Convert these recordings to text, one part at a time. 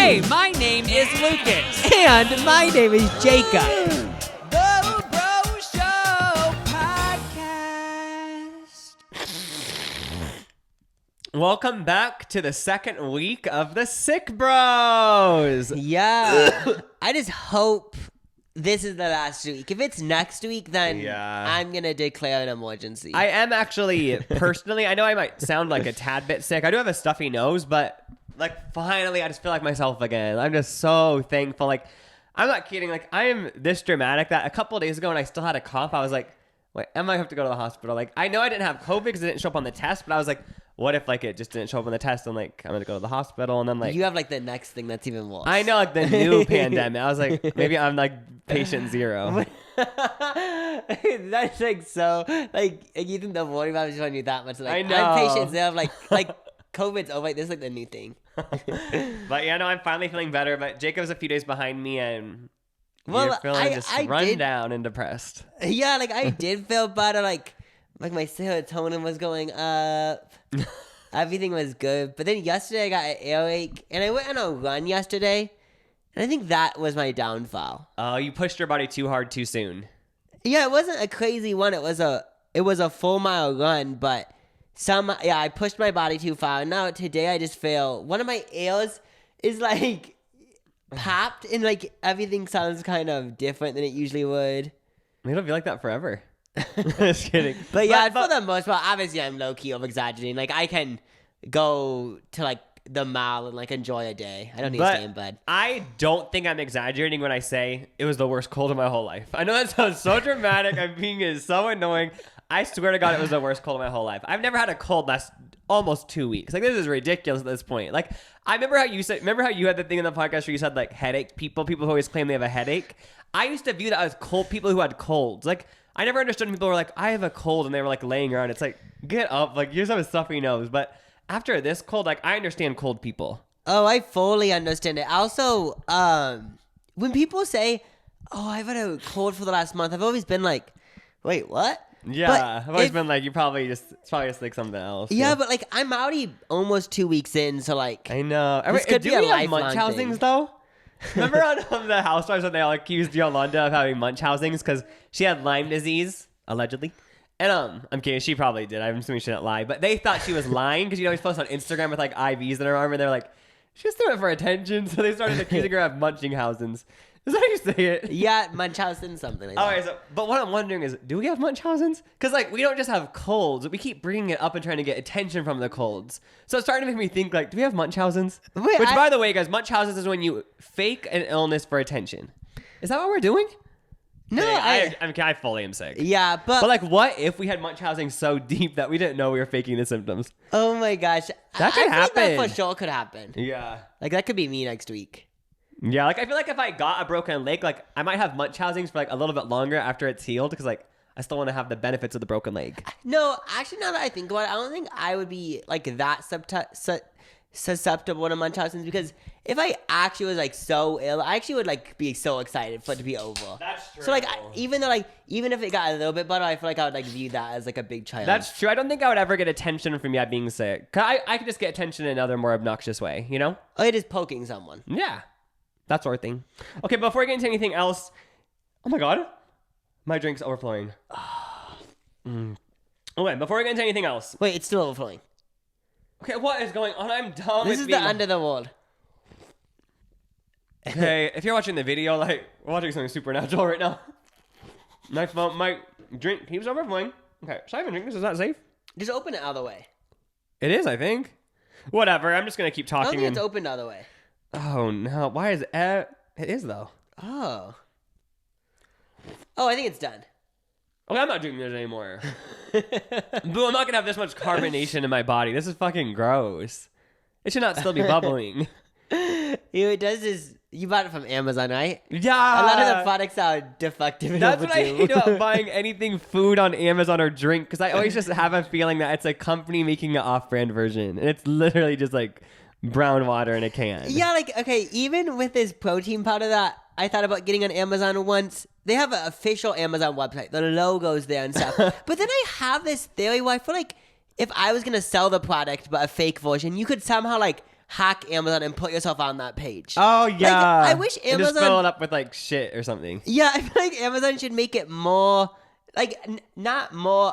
Hey, my name is Lucas. And my name is Jacob. The Bro Show Podcast. Welcome back to the second week of the Sick Bros. Yeah. I just hope this is the last week. If it's next week, then I'm going to declare an emergency. I am actually, personally, I know I might sound like a tad bit sick. I do have a stuffy nose, but like finally I just feel like myself again. I'm just so thankful. Like, I'm not kidding. Like, I am this dramatic that a couple of days ago when I still had a cough, I was like, wait, I might have to go to the hospital. Like, I know I didn't have COVID because it didn't show up on the test, but I was like, what if like it just didn't show up on the test and like I'm gonna go to the hospital and then like you have like the next thing that's even worse. I know, like the new pandemic. I was like, maybe I'm like patient zero. That's like so like you think the worry about showing you that much. Like I know. I'm patient zero. Like COVID's over. Like, this is like the new thing. But yeah, no, I'm finally feeling better. But Jacob's a few days behind me and Well, you're feeling just run down and depressed. Yeah, like I did feel better. Like my serotonin was going up. Everything was good. But then yesterday I got an earache, and I went on a run yesterday, and I think that was my downfall. Oh, you pushed your body too hard too soon. Yeah, it wasn't a crazy one. It was a 4-mile run, but I pushed my body too far. And now today I just feel one of my ears is like popped, and like everything sounds kind of different than it usually would. It'll be like that forever. Just kidding. But yeah, for the most part, obviously I'm low-key over-exaggerating. Like, I can go to, like, the mall and, like, enjoy a day. I don't need to stay in bed. I don't think I'm exaggerating when I say it was the worst cold of my whole life. I know that sounds so dramatic. I'm being so annoying. I swear to God, it was the worst cold of my whole life. I've never had a cold last almost 2 weeks. Like, this is ridiculous at this point. Like, I remember how you had the thing in the podcast where you said, like, headache people who always claim they have a headache. I used to view that as cold people who had colds. Like, I never understood when people were like, I have a cold, and they were like laying around. It's like, get up. Like, you just have a stuffy nose. But after this cold, like, I understand cold people. Oh, I fully understand it. Also, when people say, oh, I've had a cold for the last month, I've always been like, wait, what? Yeah, but I've always been like, it's probably just like something else. Yeah, but like, I'm already almost 2 weeks in, so like, I know. This could be a lifelong Munchausens thing. though? Remember on the Housewives when they all accused Yolanda of having Munchausens because she had Lyme disease, allegedly? And I'm kidding, she probably did. I'm assuming she didn't lie. But they thought she was lying because, you know, she's posted on Instagram with like IVs in her arm, and they're like, she's doing it for attention. So they started accusing her of Munchausen's. Is that how you say it? yeah, Munchausen, something like that. Okay, but what I'm wondering is, do we have Munchausens? Because, like, we don't just have colds. We keep bringing it up and trying to get attention from the colds. So it's starting to make me think, like, do we have Munchausens? Wait, Which, by the way, guys, Munchausens is when you fake an illness for attention. Is that what we're doing? No, I fully am sick. Yeah, but like, what if we had Munchausen so deep that we didn't know we were faking the symptoms? oh my gosh. That could I feel like happen. that for sure could happen. Yeah. Like, that could be me next week. Yeah, like, I feel like if I got a broken leg, like, I might have Munchausens for, like, a little bit longer after it's healed because, like, I still want to have the benefits of the broken leg. No, actually, now that I think about it, I don't think I would be, like, that susceptible to Munchausen's, because if I actually was, like, so ill, I actually would, like, be so excited for it to be over. That's true. So, like, even if it got a little bit better, I feel like I would, like, view that as, like, a big challenge. That's true. I don't think I would ever get attention from being sick. 'Cause I could just get attention in another more obnoxious way, you know? Oh, it is poking someone. Yeah. That sort of thing. Okay, before we get into anything else, oh my God, my drink's overflowing. Okay, before we get into anything else. Wait, it's still overflowing. Okay, what is going on? I'm done This with is the end of the world. Okay, if you're watching the video, like, we're watching something supernatural right now. My drink keeps overflowing. Okay, should I even drink this? Is that safe? Just open it the other way. It is, I think. Whatever, I'm just going to keep I don't talking. think it's open the other way. Oh, no. Why is it? It is, though. Oh. Oh, I think it's done. Okay, I'm not drinking this anymore. Boo, I'm not going to have this much carbonation in my body. This is fucking gross. It should not still be bubbling. It does is you bought it from Amazon, right? Yeah. A lot of the products are defective and That's what I overdue. hate about buying anything food on Amazon or drink, because I always just have a feeling that it's a company making an off-brand version. And it's literally just like brown water in a can. Yeah, like, okay, even with this protein powder that I thought about getting on Amazon once, they have an official Amazon website. The logo's there and stuff. But then I have this theory where I feel like if I was going to sell the product but a fake version, you could somehow, like, hack Amazon and put yourself on that page. Oh yeah. I wish And just Amazon. fill it up with like shit or something. Yeah, I feel like Amazon should make it more like not more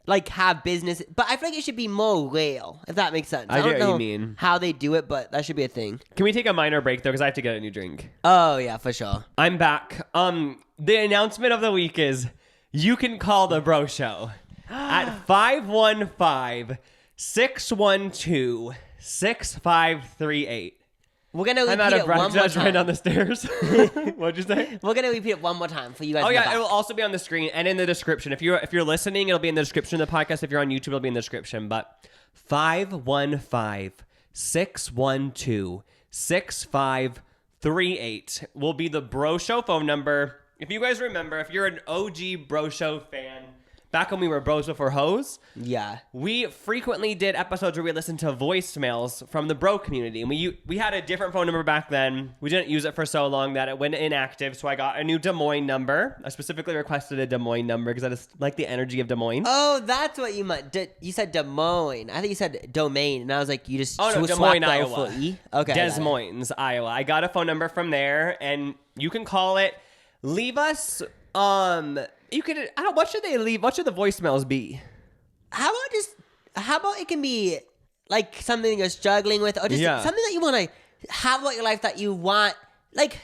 like have business, but I feel like it should be more real, if that makes sense. I don't get know what you mean. how they do it, but that should be a thing. Can we take a minor break though, because I have to get a new drink. Oh yeah, for sure. I'm back. The announcement of the week is you can call the Bro Show at 515-612-6538. We're gonna repeat I'm at a it one more judge right time. down the stairs. What'd you say? We're gonna repeat it one more time for you guys. Oh in the yeah, back. it will also be on the screen and in the description. If you're listening, it'll be in the description of the podcast. If you're on YouTube, it'll be in the description. But 515-612-6538 will be the Bro Show phone number. If you guys remember, if you're an OG Bro Show fan, back when we were bros before hoes, Yeah. we frequently did episodes where we listened to voicemails from the bro community. And we had a different phone number back then. We didn't use it for so long that it went inactive. So I got a new Des Moines number. I specifically requested a Des Moines number because I just like the energy of Des Moines. Oh, that's what you meant. You said Des Moines. I think you said domain, and I was like, you just Oh, no, Des swapped Moines, the O Iowa. for E? Okay. Des got it. Moines, Iowa. I got a phone number from there, and you can call it. Leave us. You could. I don't. What should they leave? What should the voicemails be? How about it can be like something you're struggling with, or just Yeah. something that you want to have about your life that you want, like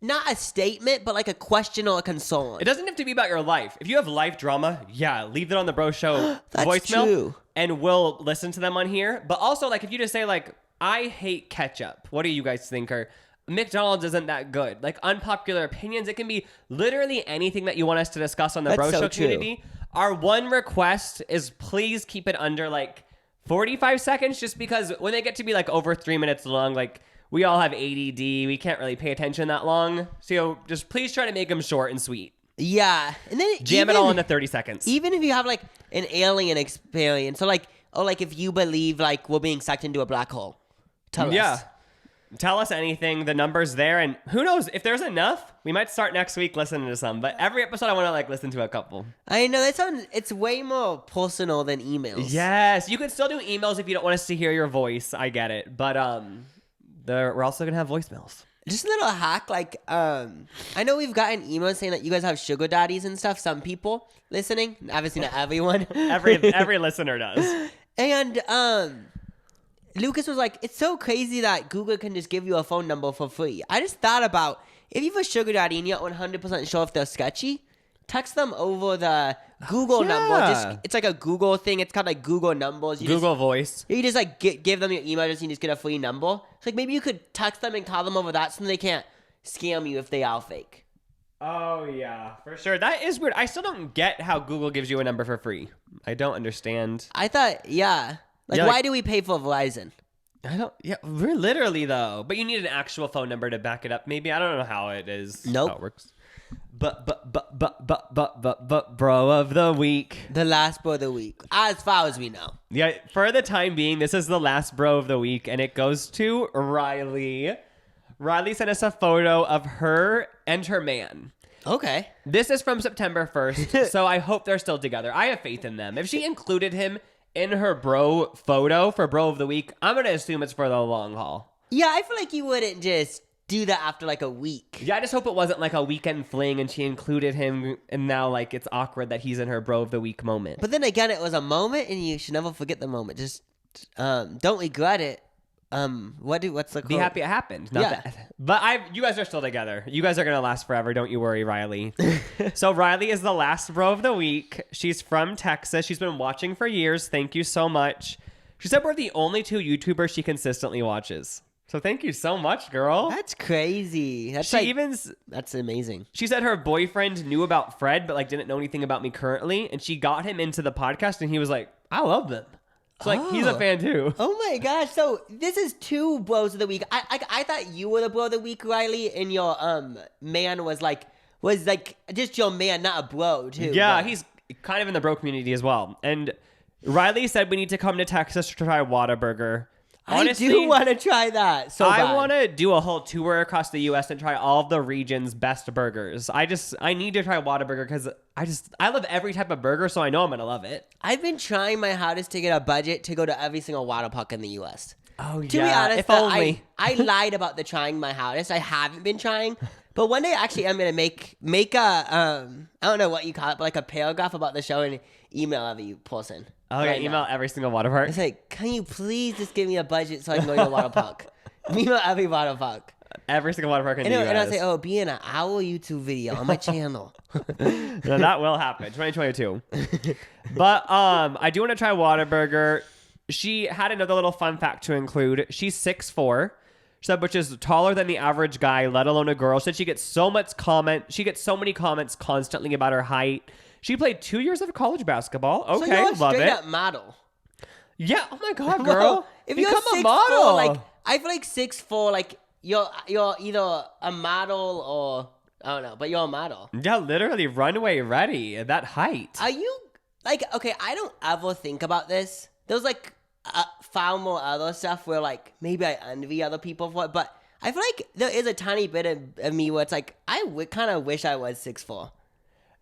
not a statement, but like a question or a concern. It doesn't have to be about your life. If you have life drama, yeah, leave it on the Bro Show That's voicemail, true. and we'll listen to them on here. But also, like, if you just say like, "I hate ketchup," what do you guys think? Or McDonald's isn't that good. Like unpopular opinions. It can be literally anything that you want us to discuss on the That's Bro so Show true. community. Our one request is please keep it under like 45 seconds, just because when they get to be like over 3 minutes long, like we all have ADD. We can't really pay attention that long. So just please try to make them short and sweet. Yeah, and then Jam it all into 30 seconds. Even if you have like an alien experience, or like if you believe like we're being sucked into a black hole, tell us. Tell us anything. The number's there, and who knows if there's enough, we might start next week listening to some. But every episode, I want to like listen to a couple. I know it's way more personal than emails. Yes, you can still do emails if you don't want us to hear your voice. I get it, but we're also gonna have voicemails. Just a little hack, like I know we've gotten emails saying that you guys have sugar daddies and stuff. Some people listening, obviously not everyone. Every listener does. And Lucas was like, it's so crazy that Google can just give you a phone number for free. I just thought about, if you have a sugar daddy and you're 100% sure if they're sketchy, text them over the Google number. It's like a Google thing. It's called like Google Numbers. Google Voice. You just like give them your email address and you just get a free number. It's like maybe you could text them and call them over that so they can't scam you if they are fake. Oh yeah, for sure. That is weird. I still don't get how Google gives you a number for free. I don't understand. I thought, yeah. Like, Yeah, why like- do we pay for Verizon? I don't. Yeah, we're literally though. But you need an actual phone number to back it up. Maybe I don't know how it is. Nope. How it works. But bro of the week. The last bro of the week, as far as we know. Yeah, for the time being, this is the last bro of the week, and it goes to Riley. Riley sent us a photo of her and her man. Okay. This is from September 1st, so I hope they're still together. I have faith in them. If she included him in her bro photo for bro of the week, I'm going to assume it's for the long haul. Yeah, I feel like you wouldn't just do that after like a week. Yeah, I just hope it wasn't like a weekend fling and she included him and now like it's awkward that he's in her bro of the week moment. But then again, it was a moment and you should never forget the moment. Just don't regret it. What's the quote? Be happy it happened. Not Yeah. that. But you guys are still together. You guys are going to last forever. Don't you worry, Riley. So Riley is the last bro of the week. She's from Texas. She's been watching for years. Thank you so much. She said we're the only two YouTubers she consistently watches. So thank you so much, girl. That's crazy. That's that's amazing. She said her boyfriend knew about Fred, but like didn't know anything about me currently. And she got him into the podcast and he was like, I love them. So like he's a fan too. Oh my gosh! So this is two bros of the week. I thought you were the bro of the week, Riley, and your man was like just your man, not a bro too. Yeah, but- he's kind of in the bro community as well. And Riley said we need to come to Texas to try Whataburger. Honestly, I do want to try that. So I bad. want to do a whole tour across the U.S. and try all of the region's best burgers. I need to try Whataburger because I love every type of burger, so I know I'm gonna love it. I've been trying my hardest to get a budget to go to every single water park in the U.S. Oh To be honest, if though, only. I lied about the trying my hardest. I haven't been trying, but one day actually I'm gonna make a I don't know what you call it, but like a paragraph about the show and email every person. Okay, right email now. every single water park. It's like, can you please just give me a budget so I can go to the water park? Email every water park. Every single water park in the And, U.S. and I say, oh, be in an hour YouTube video on my channel. No, that will happen. 2022. But I do want to try Whataburger. She had another little fun fact to include. She's 6'4", which is taller than the average guy, let alone a girl. She said she gets so many comments constantly about her height. She played 2 years of college basketball. So Okay, you're a love straight it. up model. Yeah. Oh my god, girl. If Become you're a model. 6'4", like I feel like 6'4", like you're either a model or I don't know, but you're a model. Yeah, literally runway ready at that height. Are you like okay? I don't ever think about this. There's like far more other stuff where like maybe I envy other people for it, but I feel like there is a tiny bit of me where it's like I would kind of wish I was 6'4".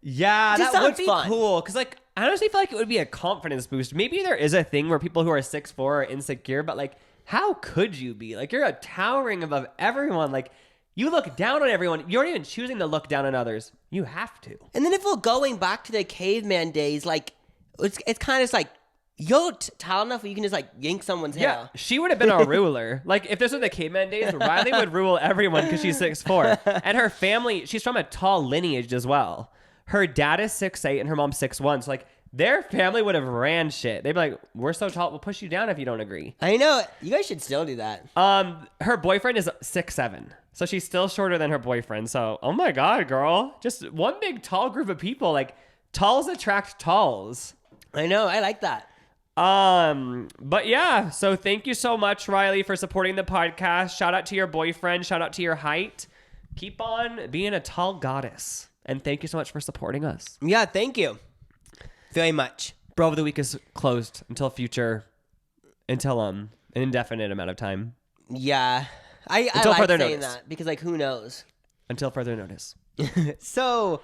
Yeah, Just that would sounds be fun. cool. Because, like, I honestly feel like it would be a confidence boost. Maybe there is a thing where people who are 6'4" are insecure, but, like, how could you be? Like, you're towering above everyone. Like, you look down on everyone. You aren't even choosing to look down on others. You have to. And then if we're going back to the caveman days, like it's kind of just like you're tall enough where you can just like yank someone's Yeah, hair. she would have been a ruler. Like, if this was the caveman days, Riley would rule everyone because she's 6'4". And her family, she's from a tall lineage as well. Her dad is 6'8" and her mom's 6'1". So, like, their family would have ran shit. They'd be like, we're so tall, we'll push you down if you don't agree. I know. You guys should still do that. Her boyfriend is 6'7". So she's still shorter than her boyfriend. So, oh my God, girl. Just one big tall group of people. Like, talls attract talls. I know. I like that. But yeah, so thank you so much, Riley, for supporting the podcast. Shout out to your boyfriend. Shout out to your height. Keep on being a tall goddess. And thank you so much for supporting us. Yeah, thank you very much. Bro of the week is closed until an indefinite amount of time. Yeah. I Until like further saying notice. that because like who knows? Until further notice. So,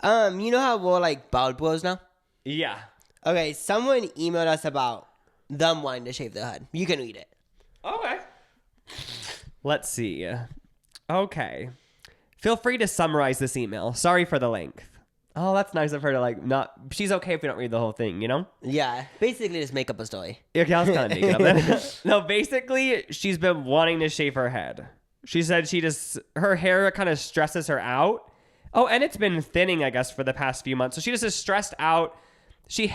you know how we're like bald bros now? Yeah. Okay, someone emailed us about them wanting to shave their head. You can read it. Okay. Let's see. Okay. Feel free to summarize this email. Sorry for the length. Oh, that's nice of her to like not. She's okay if we don't read the whole thing, you know? Yeah, basically just make up a story. Okay, I was kind of making up then. No, basically, she's been wanting to shave her head. She said her hair kind of stresses her out. Oh, and it's been thinning, I guess, for the past few months. So she just is stressed out. She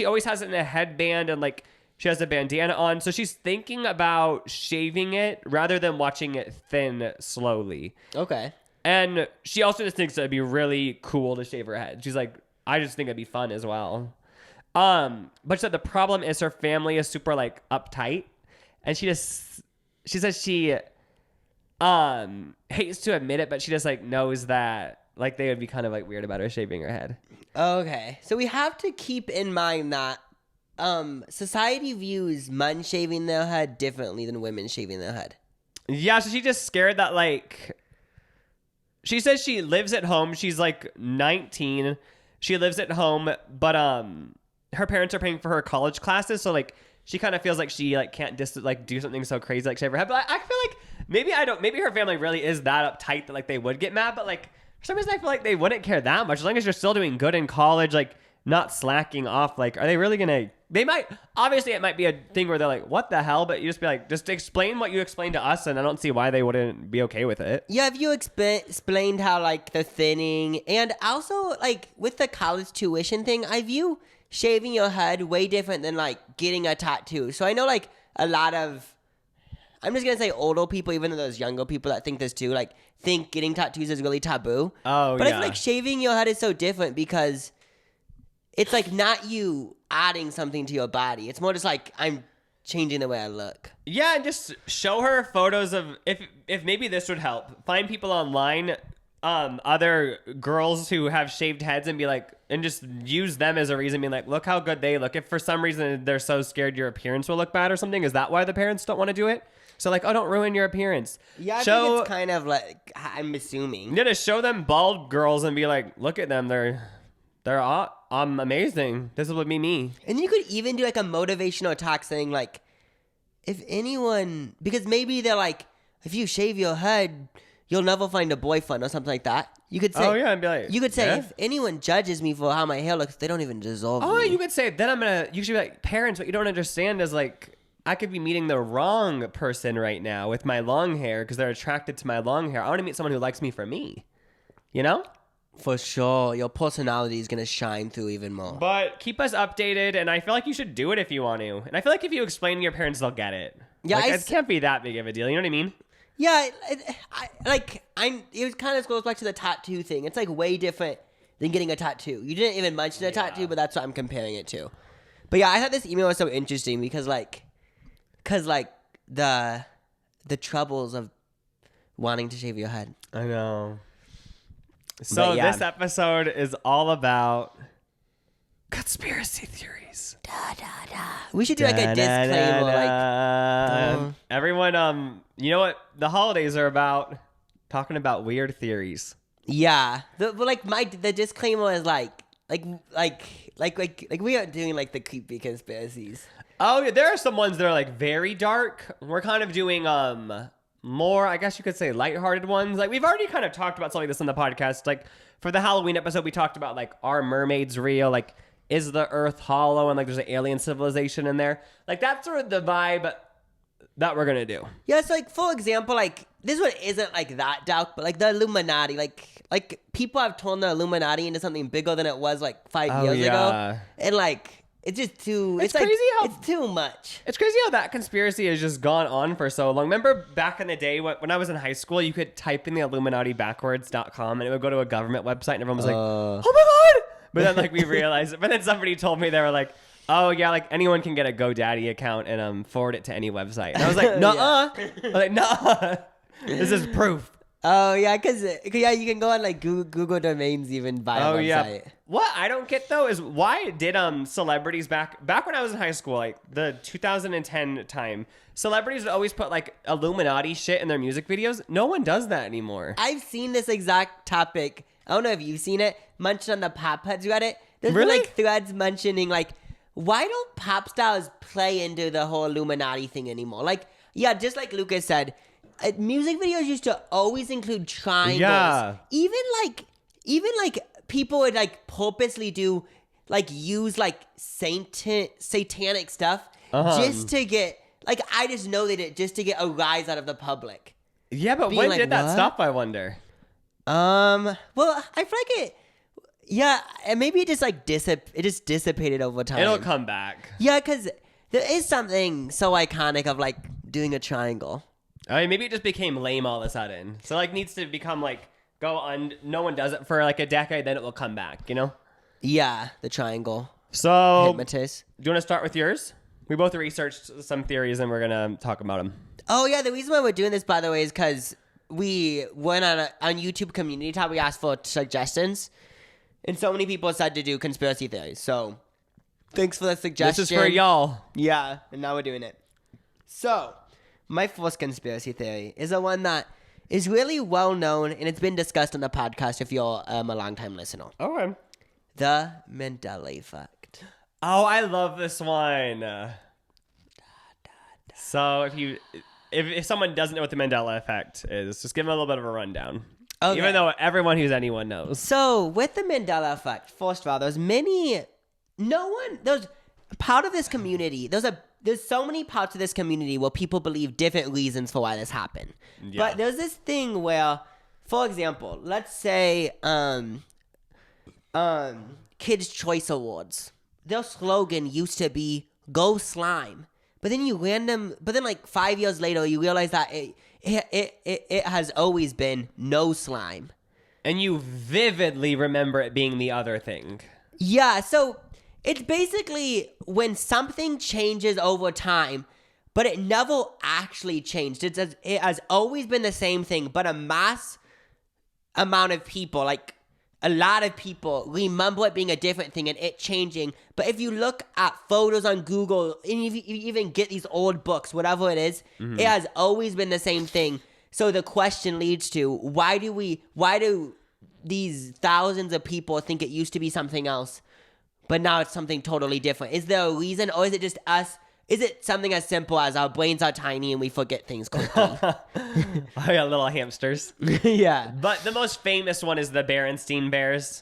always has it in a headband and like she has a bandana on. So she's thinking about shaving it rather than watching it thin slowly. Okay. And she also just thinks it'd be really cool to shave her head. She's like, I just think it'd be fun as well. But she said the problem is her family is super like uptight. And she says she hates to admit it, but she just like knows that like they would be kind of like weird about her shaving her head. Okay. So we have to keep in mind that society views men shaving their head differently than women shaving their head. Yeah, so she's just scared that like she says she lives at home. She's like 19. She lives at home, but her parents are paying for her college classes, so like she kind of feels like she like can't just like do something so crazy like shave her head. But I feel like maybe her family really is that uptight that like they would get mad, but like for some reason I feel like they wouldn't care that much as long as you're still doing good in college, like not slacking off. Like, are they really gonna? They might. Obviously, it might be a thing where they're like, "What the hell?" But you just be like, just explain what you explained to us, and I don't see why they wouldn't be okay with it. Yeah, have you explained how like the thinning and also like with the college tuition thing, I view shaving your head way different than like getting a tattoo. So I know like a lot of, I'm just gonna say older people, even though there's younger people that think this too, like think getting tattoos is really taboo. Oh, but yeah. I feel like shaving your head is so different because it's like not you adding something to your body. It's more just like I'm changing the way I look. Yeah, and just show her photos of if maybe this would help. Find people online other girls who have shaved heads and be like, and just use them as a reason, being like, look how good they look. If for some reason they're so scared your appearance will look bad or something, is that why the parents don't want to do it? So like, oh, don't ruin your appearance. Yeah, I think it's kind of like, I'm assuming. Yeah, to show them bald girls and be like, look at them, they're amazing. This would be me. And you could even do like a motivational talk saying like, if anyone, because maybe they're like, if you shave your head, you'll never find a boyfriend or something like that. You could say, oh yeah, and be like, you could say, yeah? if anyone judges me for how my hair looks, they don't even deserve Oh, me. you could say, then you should be like, parents, what you don't understand is like, I could be meeting the wrong person right now with my long hair because they're attracted to my long hair. I want to meet someone who likes me for me, you know? For sure. Your personality is going to shine through even more. But keep us updated, and I feel like you should do it if you want to. And I feel like if you explain to your parents, they'll get it. Yeah, like, it can't be that big of a deal. You know what I mean? Yeah, it kind of goes back to the tattoo thing. It's like way different than getting a tattoo. You didn't even mention a tattoo, but that's what I'm comparing it to. But yeah, I thought this email was so interesting because the troubles of wanting to shave your head. I know. So yeah. this episode is all about conspiracy theories. We should do like a disclaimer, like everyone. You know what the holidays are about? Talking about weird theories. yeah. The disclaimer is like we are doing like the creepy conspiracies. Oh yeah, there are some ones that are like very dark. We're kind of doing more, I guess you could say, lighthearted ones. Like we've already kind of talked about something like this on the podcast. Like for the Halloween episode, we talked about like, are mermaids real? Like, is the Earth hollow? And like, there's an alien civilization in there. Like that's sort of the vibe that we're gonna do. Yeah, it's like, for example, like this one isn't like that dark, but like the Illuminati, like people have turned the Illuminati into something bigger than it was like 5 years ago, and like. It's just too. It's crazy how it's too much. It's crazy how that conspiracy has just gone on for so long. Remember back in the day when I was in high school, you could type in the Illuminati backwards.com and it would go to a government website and everyone was like, "Oh my god!" But then like we realized. But then somebody told me they were like, "Oh yeah, like anyone can get a GoDaddy account and forward it to any website." And I was like, "Nuh-uh." I was like, "Nuh-uh. This is proof." Oh yeah, because you can go on like Google domains even buy a website. Yeah. What I don't get though is why did celebrities back when I was in high school, like the 2010 time, celebrities would always put like Illuminati shit in their music videos. No one does that anymore. I've seen this exact topic. I don't know if you've seen it. Munched on the Pop Heads Reddit. There's been like threads mentioning like, why don't pop stars play into the whole Illuminati thing anymore? Like, yeah, just like Lucas said. Music videos used to always include triangles. Yeah. Even like people would like purposely do like use like satanic stuff just to get like I just know they did just to get a rise out of the public. Yeah, but when did that stop? I wonder. Well, I feel like it. Yeah, and maybe it just like dissipated over time. It'll come back. Yeah, because there is something so iconic of like doing a triangle. I mean, maybe it just became lame all of a sudden. So like needs to become like go on. No one does it for like a decade, then it will come back. You know? Yeah, the triangle. So Hypnotist. Do you want to start with yours? We both researched some theories and we're gonna talk about them. Oh yeah, the reason why we're doing this, by the way, is because we went on YouTube community tab. We asked for suggestions, and so many people said to do conspiracy theories. So thanks for the suggestion. This is for y'all. Yeah, and now we're doing it. So. My first conspiracy theory is the one that is really well known, and it's been discussed on the podcast if you're a long-time listener. Okay. The Mandela effect. Oh, I love this one. So if someone doesn't know what the Mandela effect is, just give them a little bit of a rundown. Okay. Even though everyone who's anyone knows. So with the Mandela effect, first of all, there's part of this community. There's so many parts of this community where people believe different reasons for why this happened. Yeah. But there's this thing where, for example, let's say Kids' Choice Awards. Their slogan used to be "Go Slime," but then like 5 years later, you realize that it has always been "No Slime," and you vividly remember it being the other thing. Yeah, so. It's basically when something changes over time, but it never actually changed. It has always been the same thing, but a mass amount of people, like a lot of people, remember it being a different thing and it changing. But if you look at photos on Google, and if you even get these old books, whatever it is, it has always been the same thing. So the question leads to, why do these thousands of people think it used to be something else, but now it's something totally different? Is there a reason, or is it just us? Is it something as simple as our brains are tiny and we forget things quickly? I got little hamsters. Yeah. But the most famous one is the Berenstein Bears.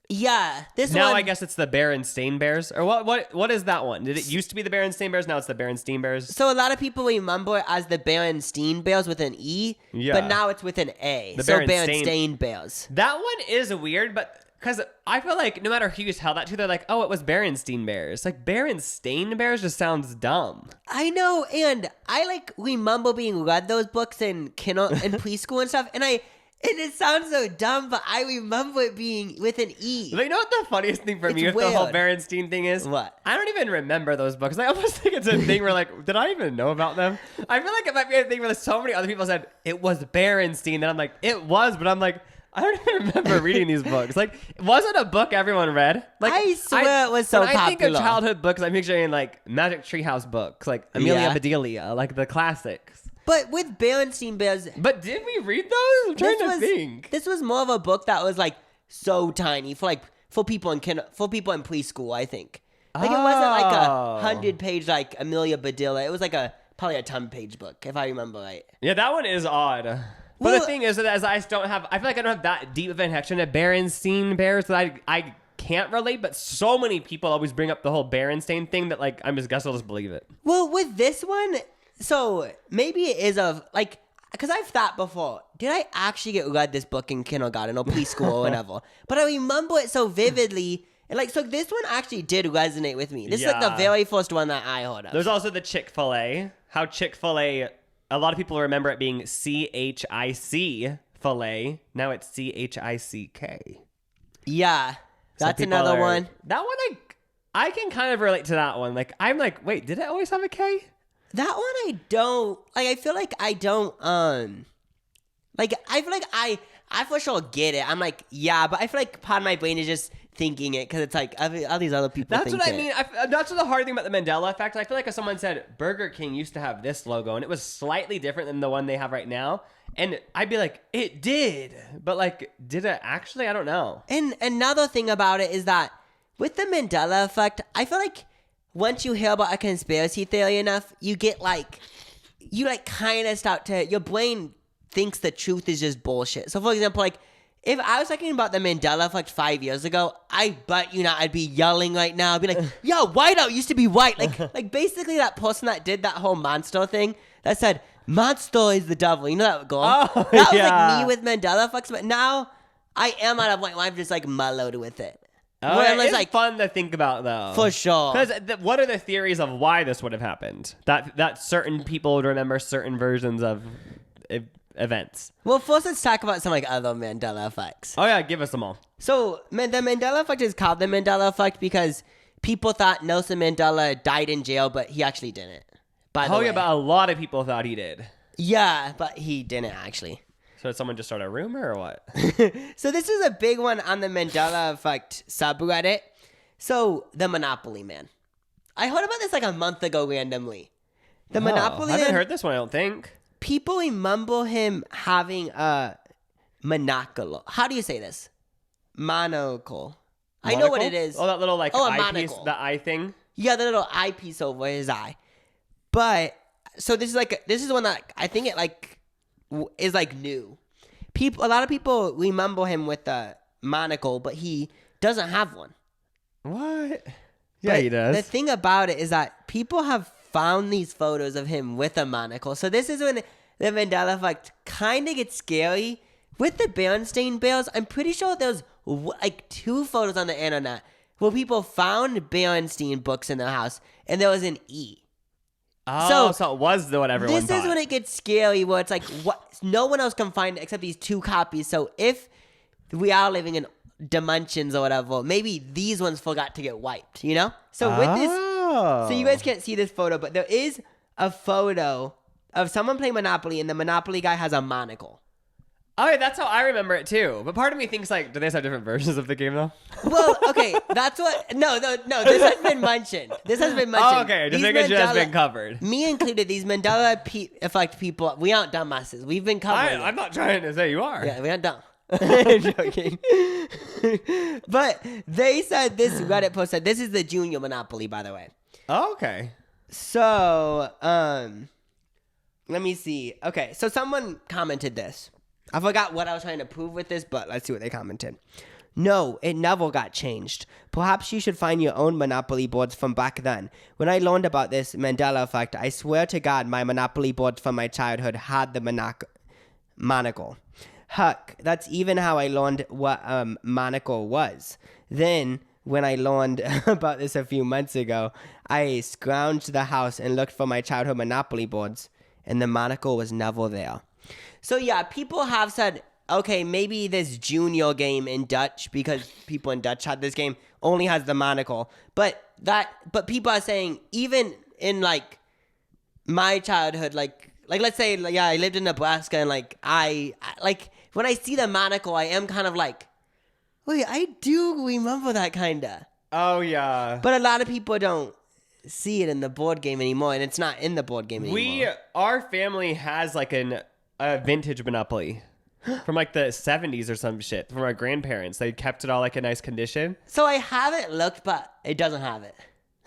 Yeah. Now one, I guess it's the Berenstain Bears. Or what is that one? Did it used to be the Berenstain Bears? Now it's the Berenstein Bears? So a lot of people remember it as the Berenstein Bears with an E, but now it's with an A. So Berenstain Bears. That one is weird, but because I feel like no matter who you tell that to, they're like, oh, it was Berenstein Bears. Like, Berenstain Bears just sounds dumb. I know, and I like remember being read those books in preschool and stuff, and it sounds so dumb, but I remember it being with an E. Like, you know what the funniest thing for me with weird. the whole Berenstein thing is? What? I don't even remember those books. I almost think it's a thing where, like, did I even know about them? I feel like it might be a thing where so many other people said, it was Berenstein, and I'm like, it was, but I'm like, I don't even remember reading these books. Like, was it a book everyone read? Like, I swear it was so popular. When I think of childhood books, I'm picturing, like, Magic Treehouse books, like Amelia Yeah. Bedelia, like the classics. But with Berenstein Bears, But did we read those? I'm trying to think. this was more of a book that was like so tiny for people in preschool, I think. Like it wasn't like a 100-page like Amelia Bedelia. It was like probably a 10-page book, if I remember right. Yeah, that one is odd. But Well, the thing is that I feel like I don't have that deep of a connection to Berenstein Bears that I can't relate, but so many people always bring up the whole Berenstain thing that like I'm just guess I'll just believe it. Well, with this one, so maybe it is because I've thought before, did I actually get read this book in kindergarten or preschool or whatever? But I remember it so vividly. And like, so this one actually did resonate with me. This is like the very first one that I heard of. There's also the Chick-fil-A. How Chick-fil-A, a lot of people remember it being CHIC filet. Now it's CHICK. Yeah, that's people another one. That one I can kind of relate to that one. Like I'm like, wait, did it always have a K? That one I don't like. I feel like I don't like. I feel like I for sure get it. I'm like, yeah, but I feel like part of my brain is just thinking it because it's like all these other people. That's think what I it. mean. That's the hard thing about the Mandela effect. I feel like if someone said Burger King used to have this logo and it was slightly different than the one they have right now, and I'd be like, it did, but like, did it actually? I don't know. And another thing about it is that with the Mandela effect, I feel like once you hear about a conspiracy theory enough, you get like, you like kind of start to, your brain thinks the truth is just bullshit. So for example, like if I was talking about the Mandela effect 5 years ago, I bet you not, I'd be yelling right now. I'd be like, yo, whiteout used to be white. Like basically that person that did that whole monster thing that said, monster is the devil. You know that girl? Oh, that was yeah. like me with Mandela effects, but now I am at a point where I'm just like mellowed with it. Oh, Where it's like, fun to think about though. for sure. Because what are the theories of why this would have happened? That certain people would remember certain versions of events. Well, first let's talk about some like other Mandela effects. Oh yeah, give us them all. So the Mandela effect is called the Mandela effect because people thought Nelson Mandela died in jail, but he actually didn't. By the way. Yeah, but a lot of people thought he did. Yeah, but he didn't actually. So did someone just start a rumor or what? So this is a big one on the Mandela effect subreddit. So the Monopoly Man. I heard about this like a month ago randomly. The Monopoly I Man. haven't heard this one, I don't think. People remember him having a monocle. How do you say this? Monocle. I know what it is. Oh, that little like a eyepiece, monocle. the eye thing. Yeah, the little eyepiece over his eye. But so this is one that I think it like is like new. A lot of people remember him with the monocle, but he doesn't have one. What? Yeah, But he does. The thing about it is that people have found these photos of him with a monocle. So this is when the Mandela effect kind of gets scary. With the Berenstain Bears, I'm pretty sure there's like 2 photos on the internet where people found Berenstain books in their house, and there was an E. Oh, so it was what everyone This thought. is when it gets scary, where it's like, what? No one else can find it except these 2 copies. So if we are living in dimensions or whatever, maybe these ones forgot to get wiped, you know? So with this, so you guys can't see this photo, but there is a photo of someone playing Monopoly, and the Monopoly guy has a monocle. Oh, yeah, that's how I remember it too. But part of me thinks like, do they just have different versions of the game though? Well, okay, that's what. No. This has been mentioned. Oh, okay, just making sure that's been covered. Me included. These Mandela effect people. We aren't dumbasses. We've been covering. I'm not trying to say you are. Yeah, we aren't dumb. I'm joking. But they said this Reddit post said this is the junior Monopoly, by the way. Oh, okay. So, let me see. Okay, so someone commented this. I forgot what I was trying to prove with this, but let's see what they commented. No, it never got changed. Perhaps you should find your own Monopoly boards from back then. When I learned about this Mandela effect, I swear to God my Monopoly boards from my childhood had the monocle. Heck, that's even how I learned what monocle was. Then, when I learned about this a few months ago, I scrounged the house and looked for my childhood Monopoly boards, and the monocle was never there. So yeah, people have said, okay, maybe this junior game in Dutch, because people in Dutch had this game, only has the monocle. But people are saying, even in like my childhood, like let's say, yeah, I lived in Nebraska, and like I like when I see the monocle, I am kind of like, wait, I do remember that kinda. Oh yeah. But a lot of people don't see it in the board game anymore, and it's not in the board game anymore. Our family has like a vintage Monopoly from like the 70s or some shit from our grandparents. They kept it all like in nice condition. So I haven't looked, but it doesn't have it.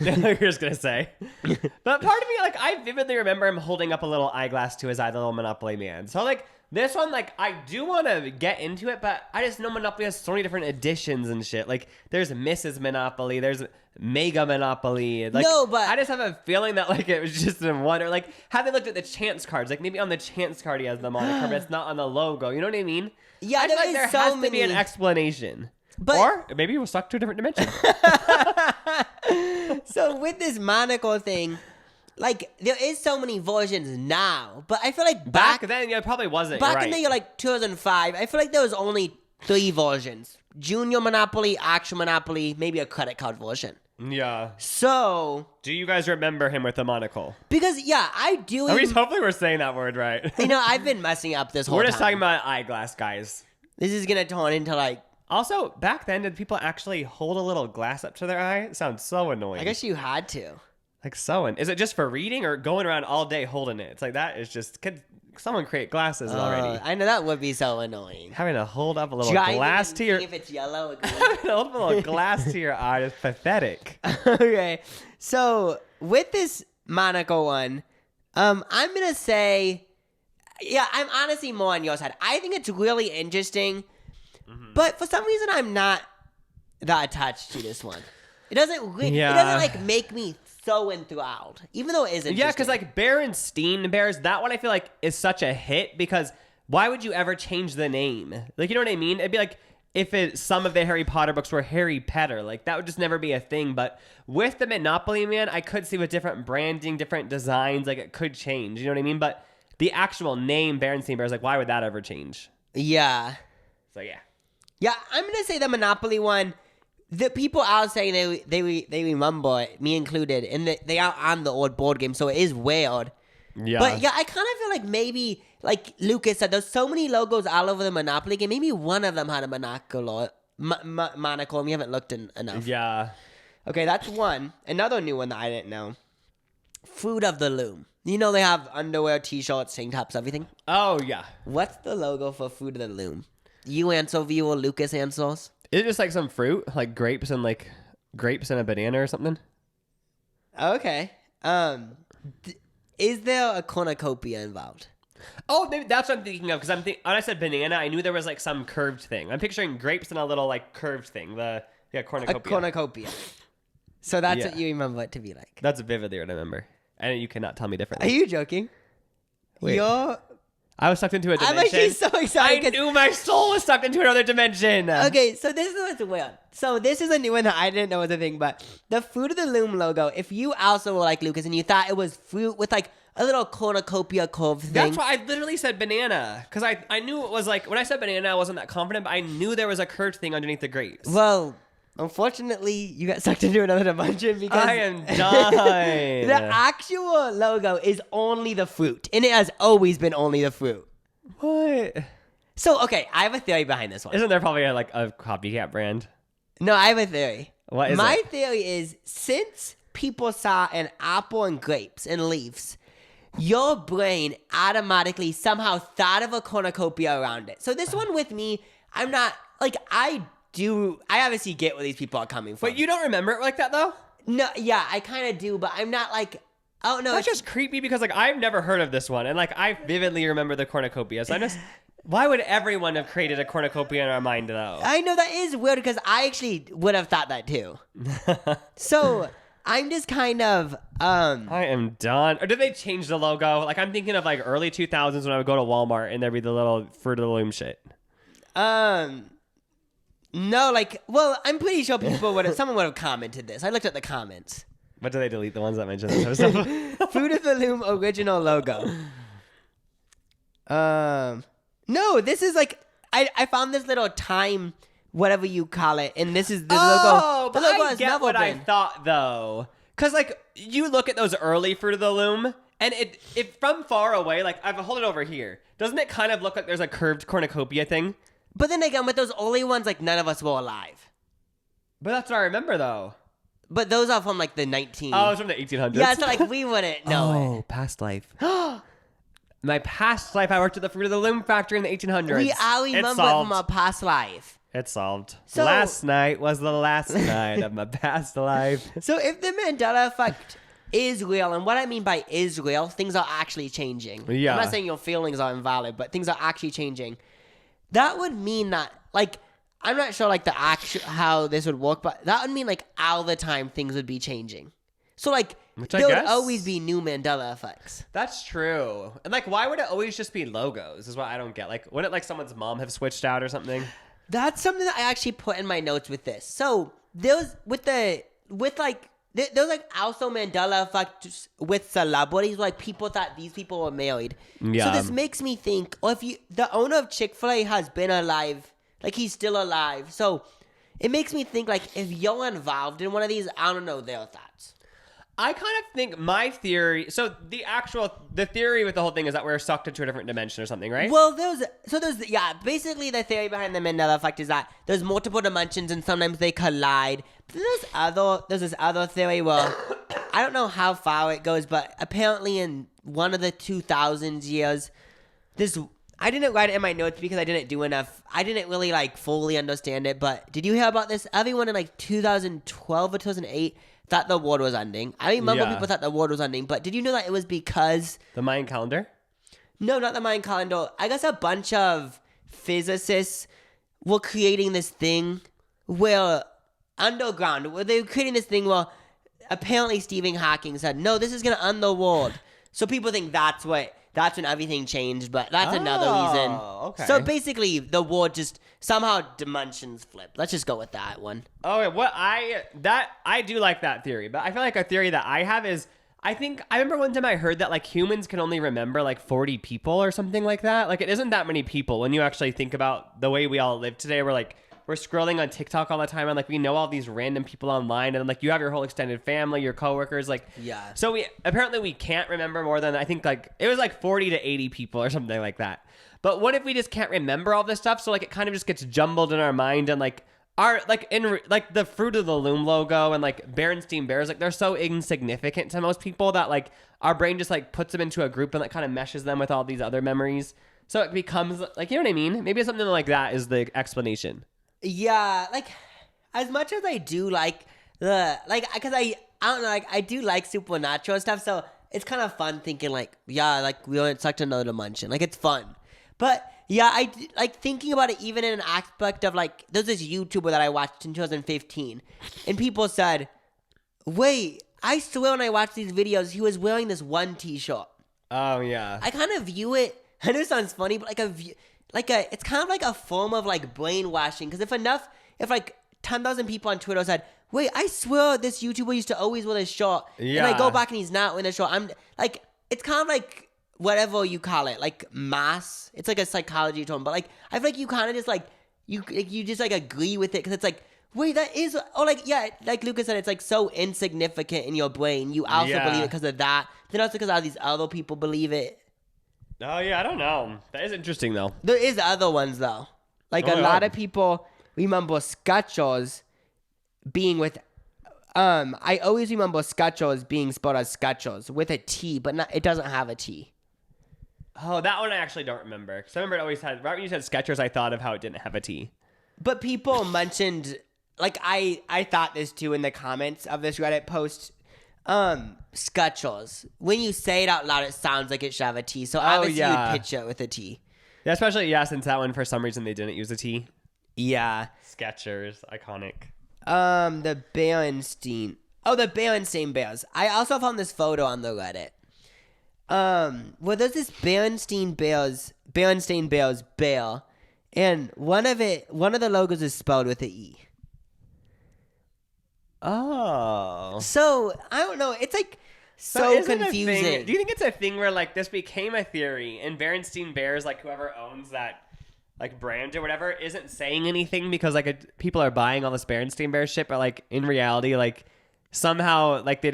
You're just gonna say. But part of me, like, I vividly remember him holding up a little eyeglass to his eye, the little Monopoly man. So like this one, like, I do want to get into it, but I just know Monopoly has so many different editions and shit. Like, there's Mrs. Monopoly, there's Mega Monopoly. Like, no, but I just have a feeling that like it was just in one. Or like, have they looked at the chance cards? Like maybe on the chance card he has the moniker, but it's not on the logo. You know what I mean? Yeah, I feel like there has to be an explanation. Or maybe we're stuck to a different dimension. So with this monocle thing, like there is so many versions now, but I feel like back then, yeah, it probably wasn't. Back in the year like 2005, I feel like there was only 3 versions: Junior Monopoly, Actual Monopoly, maybe a credit card version. Yeah. So, do you guys remember him with the monocle? Because yeah, I do. At least hopefully we're saying that word right. You know, I've been messing up this whole time. We're just talking about eyeglass guys. This is gonna turn into like. Also, back then, did people actually hold a little glass up to their eye? It sounds so annoying. I guess you had to. Like is it just for reading or going around all day holding it? It's like that is just. Could someone create glasses already? I know that would be so annoying. Having to hold up a little glass to your. If it's yellow, hold up a little glass to your eye is pathetic. Okay, so with this monocle one, I'm gonna say, yeah, I'm honestly more on your side. I think it's really interesting, but for some reason I'm not that attached to this one. It doesn't. It doesn't like make me so enthralled, even though it is interesting. Yeah, because like Berenstein Bears, that one I feel like is such a hit because why would you ever change the name? Like, you know what I mean? It'd be like if some of the Harry Potter books were Harry Petter. Like, that would just never be a thing. But with the Monopoly Man, I could see with different branding, different designs, like it could change. You know what I mean? But the actual name Berenstein Bears, like, why would that ever change? Yeah. So, yeah. Yeah, I'm going to say the Monopoly one. The people are saying they remember it, me included, and they are on the old board game, so it is weird. Yeah. But yeah, I kind of feel like maybe, like Lucas said, there's so many logos all over the Monopoly game. Maybe one of them had a monocle, monocle, and we haven't looked enough. Yeah. Okay, that's one. Another new one that I didn't know. Fruit of the Loom. You know they have underwear, t-shirts, tank tops, everything? Oh, yeah. What's the logo for Fruit of the Loom? You answer, viewer, Lucas answers. Is it just like some fruit, like grapes and a banana or something? Okay. Is there a cornucopia involved? Oh, maybe that's what I'm thinking of. Because when I said banana, I knew there was like some curved thing. I'm picturing grapes and a little like curved thing. Cornucopia. A cornucopia. So that's what you remember it to be like. That's vividly what I remember, and you cannot tell me differently. Are you joking? Wait. I was sucked into a dimension. I'm actually so excited. I knew my soul was sucked into another dimension. Okay, so this is what's weird. So this is a new one that I didn't know was a thing, but the Fruit of the Loom logo, if you also were like Lucas and you thought it was fruit with like a little cornucopia curve thing. That's why I literally said banana. Because I knew it was like, when I said banana, I wasn't that confident, but I knew there was a curved thing underneath the grapes. Well, unfortunately, you got sucked into another dimension because I am done. The actual logo is only the fruit, and it has always been only the fruit. What? So, okay, I have a theory behind this one. Isn't there probably like a copycat brand? No, I have a theory. What is My it? theory is since people saw an apple and grapes and leaves, your brain automatically somehow thought of a cornucopia around it. So this one with me, I'm not, like, I obviously get where these people are coming from. But you don't remember it like that though? No, yeah, I kind of do, but I'm not like, oh no. That's just creepy because like I've never heard of this one, and like I vividly remember the cornucopia. So I just, why would everyone have created a cornucopia in our mind though? I know that is weird because I actually would have thought that too. So I'm just kind of, I am done. Or did they change the logo? Like I'm thinking of like early 2000s when I would go to Walmart and there'd be the little Fruit of the Loom shit. no, like, well, I'm pretty sure someone would have commented this. I looked at the comments. But do they delete the ones that mention this type of stuff? Fruit of the Loom original logo. No, this is like, I found this little time, whatever you call it, and this is the logo. But The logo I has get never what I been. thought though. Cause like you look at those early Fruit of the Loom, and it from far away, like I've hold it over here. Doesn't it kind of look like there's a curved cornucopia thing? But then again, with those early ones, like none of us were alive. But that's what I remember though. But those are from like the 19. Oh, it's from the 1800s. Yeah, so like we wouldn't know it. Past life. My past life, I worked at the Fruit of the Loom factory in the 1800s. I remember it from our past life. It's solved. So- Last night was the last night of my past life. So if the Mandela effect is real, and what I mean by is real, things are actually changing. Yeah. I'm not saying your feelings are invalid, but things are actually changing. That would mean that, like, I'm not sure, like, the actual how this would work, but that would mean, like, all the time things would be changing. So, like, Which I there would guess- always be new Mandela effects. That's true. And like, why would it always just be logos? Is what I don't get. Like, wouldn't like someone's mom have switched out or something? That's something that I actually put in my notes with this. So there's there's like also Mandela effect with celebrities. Like people thought these people were married. Yeah. So this makes me think, or if the owner of Chick-fil-A has been alive, like he's still alive. So it makes me think like if you're involved in one of these, I don't know their thoughts. I kind of think my theory. So the theory with the whole thing is that we're sucked into a different dimension or something, right? Well, basically the theory behind the Mandela effect is that there's multiple dimensions and sometimes they collide. But there's this other theory where I don't know how far it goes, but apparently in one of the 2000s years, I didn't write it in my notes because I didn't do enough. I didn't really like fully understand it, but did you hear about this? Everyone in like 2012 or 2008 thought the world was ending. I remember Yeah. people thought the world was ending, but did you know that it was because The Mayan calendar? no, not the Mayan calendar. I guess a bunch of physicists were creating this thing where underground, where they were creating this thing where apparently Stephen Hawking said, no, this is going to end the world. So people think that's when everything changed, but that's another reason. okay. So basically the world just somehow dimensions flipped. Let's just go with that one. Oh, I do like that theory, but I feel like a theory that I have is I remember one time I heard that like humans can only remember like 40 people or something like that. Like it isn't that many people when you actually think about the way we all live today. We're scrolling on TikTok all the time and like we know all these random people online and like you have your whole extended family, your coworkers, like Yeah. So we can't remember more than I think like it was like 40 to 80 people or something like that. But what if we just can't remember all this stuff? So like it kind of just gets jumbled in our mind and like our like the Fruit of the Loom logo and like Berenstain Bears, like they're so insignificant to most people that like our brain just like puts them into a group and like kind of meshes them with all these other memories. So it becomes like, you know what I mean? Maybe something like that is the explanation. Yeah, like as much as I do like because I don't know, like I do like supernatural stuff, so it's kind of fun thinking like, yeah, like we went sucked another dimension, like it's fun. But yeah, I like thinking about it even in an aspect of like there's this YouTuber that I watched in 2015, and people said, wait, I swear when I watched these videos he was wearing this one T-shirt. Oh yeah. I kind of view it. I know it sounds funny, but it's kind of like a form of like brainwashing. Because if like 10,000 people on Twitter said, "Wait, I swear this YouTuber used to always wear this shirt," and I go back and he's not wearing this shirt, I'm like, it's kind of like whatever you call it, like mass. It's like a psychology term, but like I feel like you kind of just like you just like agree with it because it's like, wait, that is, oh, like, yeah, like Lucas said, it's like so insignificant in your brain. You also Yeah. believe it because of that. Then also because all these other people believe it. Oh, yeah, I don't know. That is interesting, though. There is other ones though. Like Oh, a yeah. lot of people remember scutchos being with. I always remember scutchos being spelled as scutchos with a T, but it doesn't have a T. Oh, that one I actually don't remember. Because I remember it always had, right when you said Skechers, I thought of how it didn't have a T. But people mentioned, like I thought this too in the comments of this Reddit post. Scutchos. When you say it out loud, it sounds like it should have a T. So obviously yeah. you'd picture it with a T. Yeah, especially, since that one, for some reason, they didn't use a T. Yeah. Skechers, iconic. The Berenstain. Oh, the Berenstain Bears. I also found this photo on the Reddit. Well, there's this Berenstain Bears bear, and one of the logos is spelled with an E. Oh. So I don't know. It's like so is it a confusing. thing? Do you think it's a thing where like this became a theory and Berenstain Bears, like whoever owns that like brand or whatever, isn't saying anything because like people are buying all this Berenstain Bears shit, but like in reality, like somehow like they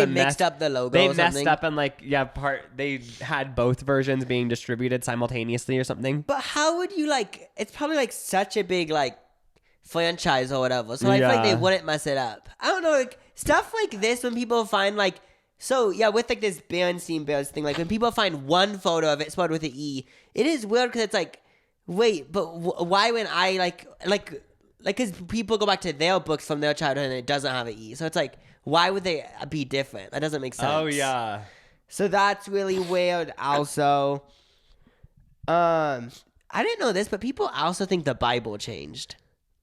mixed up the logo. They or messed something. up and like they had both versions being distributed simultaneously or something. But how would you like? It's probably like such a big like franchise or whatever. So I feel like they Yeah. wouldn't mess it up. I don't know, like stuff like this when people find like. So, yeah, with, like, this Berenstain Bears thing, like, when people find one photo of it spelled with an E, it is weird because it's like, wait, but why when I, like, because people go back to their books from their childhood and it doesn't have an E. So it's like, why would they be different? That doesn't make sense. Oh yeah. So that's really weird also. I didn't know this, but people also think the Bible changed.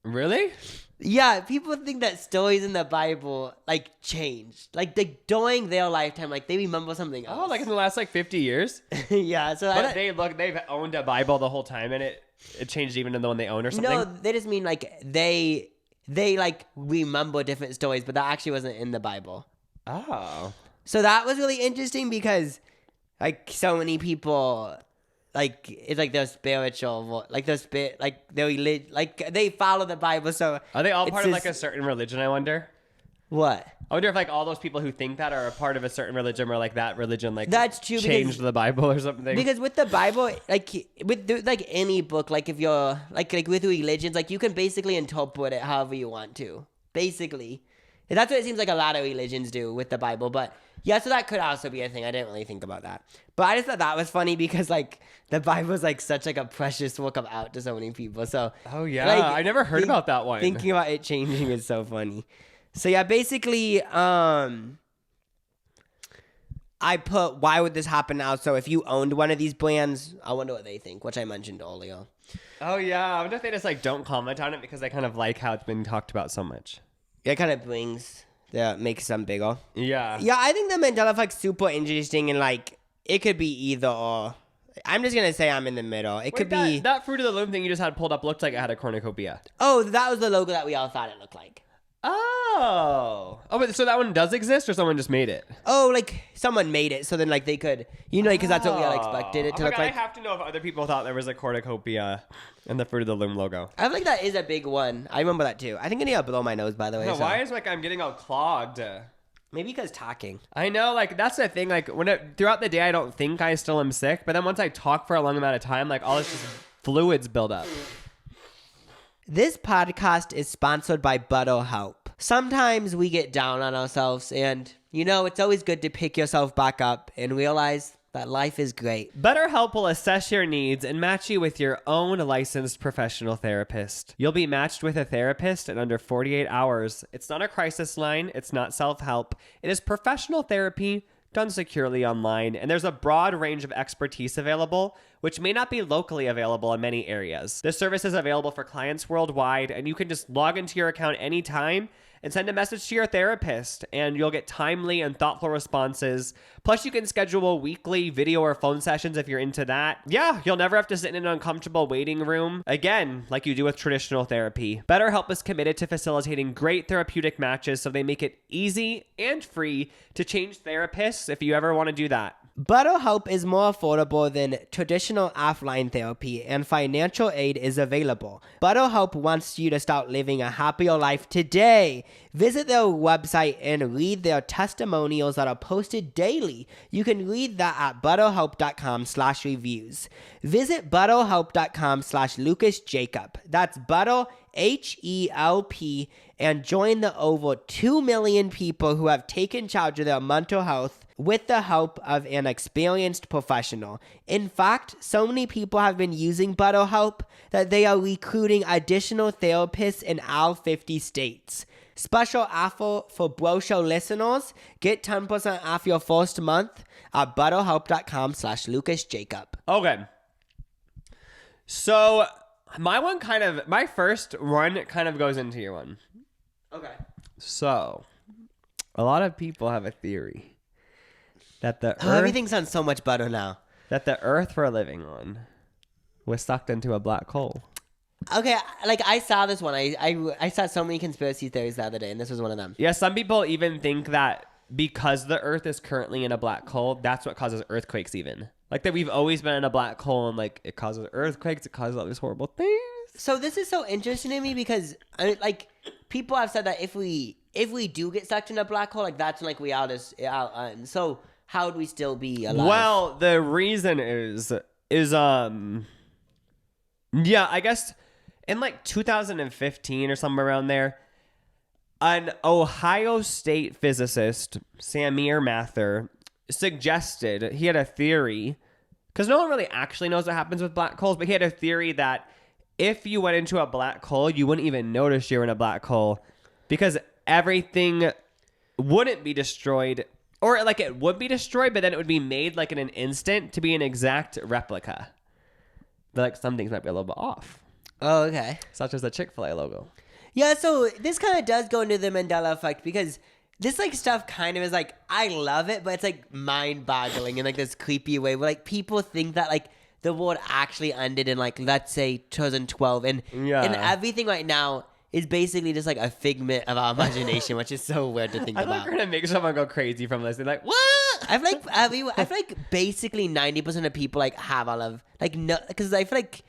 Really? Yeah, people think that stories in the Bible like changed, like during their lifetime, like they remember something else. Oh, like in the last like 50 years? Yeah. So But they've owned a Bible the whole time and it changed even in the one they own or something? no, they just mean like they like remember different stories, but that actually wasn't in the Bible. Oh. So that was really interesting because like so many people. Like it's like they're spiritual, like they're like they're like they follow the Bible. So Are they all it's part of just- like a certain religion, I wonder? what? I wonder if like all those people who think that are a part of a certain religion or like that religion like That's true, changed because- the Bible or something. Because with the Bible, like like any book, like if you're like with religions, like you can basically interpret it however you want to. Basically, and that's what it seems like a lot of religions do with the Bible. But yeah, so that could also be a thing. I didn't really think about that, but I just thought that was funny because like the Bible is like such like a precious work of art to so many people. So Oh yeah, like, I never heard about that one. Thinking about it changing is so funny. So yeah, basically, I put why would this happen now? So if you owned one of these brands, I wonder what they think, which I mentioned earlier. Oh yeah, I wonder if they just like don't comment on it because they kind of like how it's been talked about so much. It kind of makes them bigger. Yeah. Yeah, I think the Mandela effect's super interesting and like it could be either or. I'm just gonna say I'm in the middle. It could be. That Fruit of the Loom thing you just had pulled up looked like it had a cornucopia. Oh, that was the logo that we all thought it looked like. Oh, but so that one does exist, or someone just made it? Oh, like someone made it, so then like they could, because that's what we all expected it to look like. I have to know if other people thought there was a cornucopia in the Fruit of the Loom logo. I feel like that is a big one. I remember that too. I think I need to blow my nose, by the way. No, so- why is like I'm getting all clogged? Maybe because talking. I know, like that's the thing. Like throughout the day, I don't think I still am sick, but then once I talk for a long amount of time, like all this just fluids build up. This podcast is sponsored by ButterHelp. Sometimes we get down on ourselves, and it's always good to pick yourself back up and realize that life is great. BetterHelp will assess your needs and match you with your own licensed professional therapist. You'll be matched with a therapist in under 48 hours. It's not a crisis line. It's not self-help. It is professional therapy done securely online, and there's a broad range of expertise available, which may not be locally available in many areas. This service is available for clients worldwide, and you can just log into your account anytime and send a message to your therapist, and you'll get timely and thoughtful responses. Plus, you can schedule weekly video or phone sessions if you're into that. Yeah, you'll never have to sit in an uncomfortable waiting room, again, like you do with traditional therapy. BetterHelp is committed to facilitating great therapeutic matches, so they make it easy and free to change therapists if you ever want to do that. BetterHelp is more affordable than traditional offline therapy, and financial aid is available. BetterHelp wants you to start living a happier life today. Visit their website and read their testimonials that are posted daily. You can read that at BetterHelp.com/reviews. Visit BetterHelp.com/LucasJacob. That's Better, HELP, and join the over 2 million people who have taken charge of their mental health with the help of an experienced professional. In fact, so many people have been using BetterHelp that they are recruiting additional therapists in all 50 states. Special offer for Bro Show listeners. Get 10% off your first month at BetterHelp.com/LucasJacob. Okay. So my first one kind of goes into your one. Okay. So a lot of people have a theory that everything sounds so much better now. that the Earth we're living on was sucked into a black hole. Okay, like I saw this one. I saw so many conspiracy theories the other day, and this was one of them. Yeah, some people even think that because the Earth is currently in a black hole, that's what causes earthquakes even. Like that we've always been in a black hole and like it causes earthquakes, it causes all these horrible things. So this is so interesting to me because like people have said that if we do get sucked in a black hole, like that's when like we all just so how would we still be alive? Well, the reason is yeah, I guess in like 2015 or somewhere around there, an Ohio State physicist, Samir Mather, suggested, he had a theory, because no one really actually knows what happens with black holes, but he had a theory that if you went into a black hole, you wouldn't even notice you were in a black hole because everything wouldn't be destroyed, or like it would be destroyed, but then it would be made like in an instant to be an exact replica. But like some things might be a little bit off. Oh, okay. Such as the Chick-fil-A logo. Yeah, so this kind of does go into the Mandela effect because this like stuff kind of is like, I love it, but it's like mind-boggling in like this creepy way where like people think that like the world actually ended in like, let's say 2012 and everything right now is basically just like a figment of our imagination, which is so weird to think I about. thought we're gonna make someone go crazy from this. They're like, what? I feel like basically 90% of people like have all of like no, because I feel like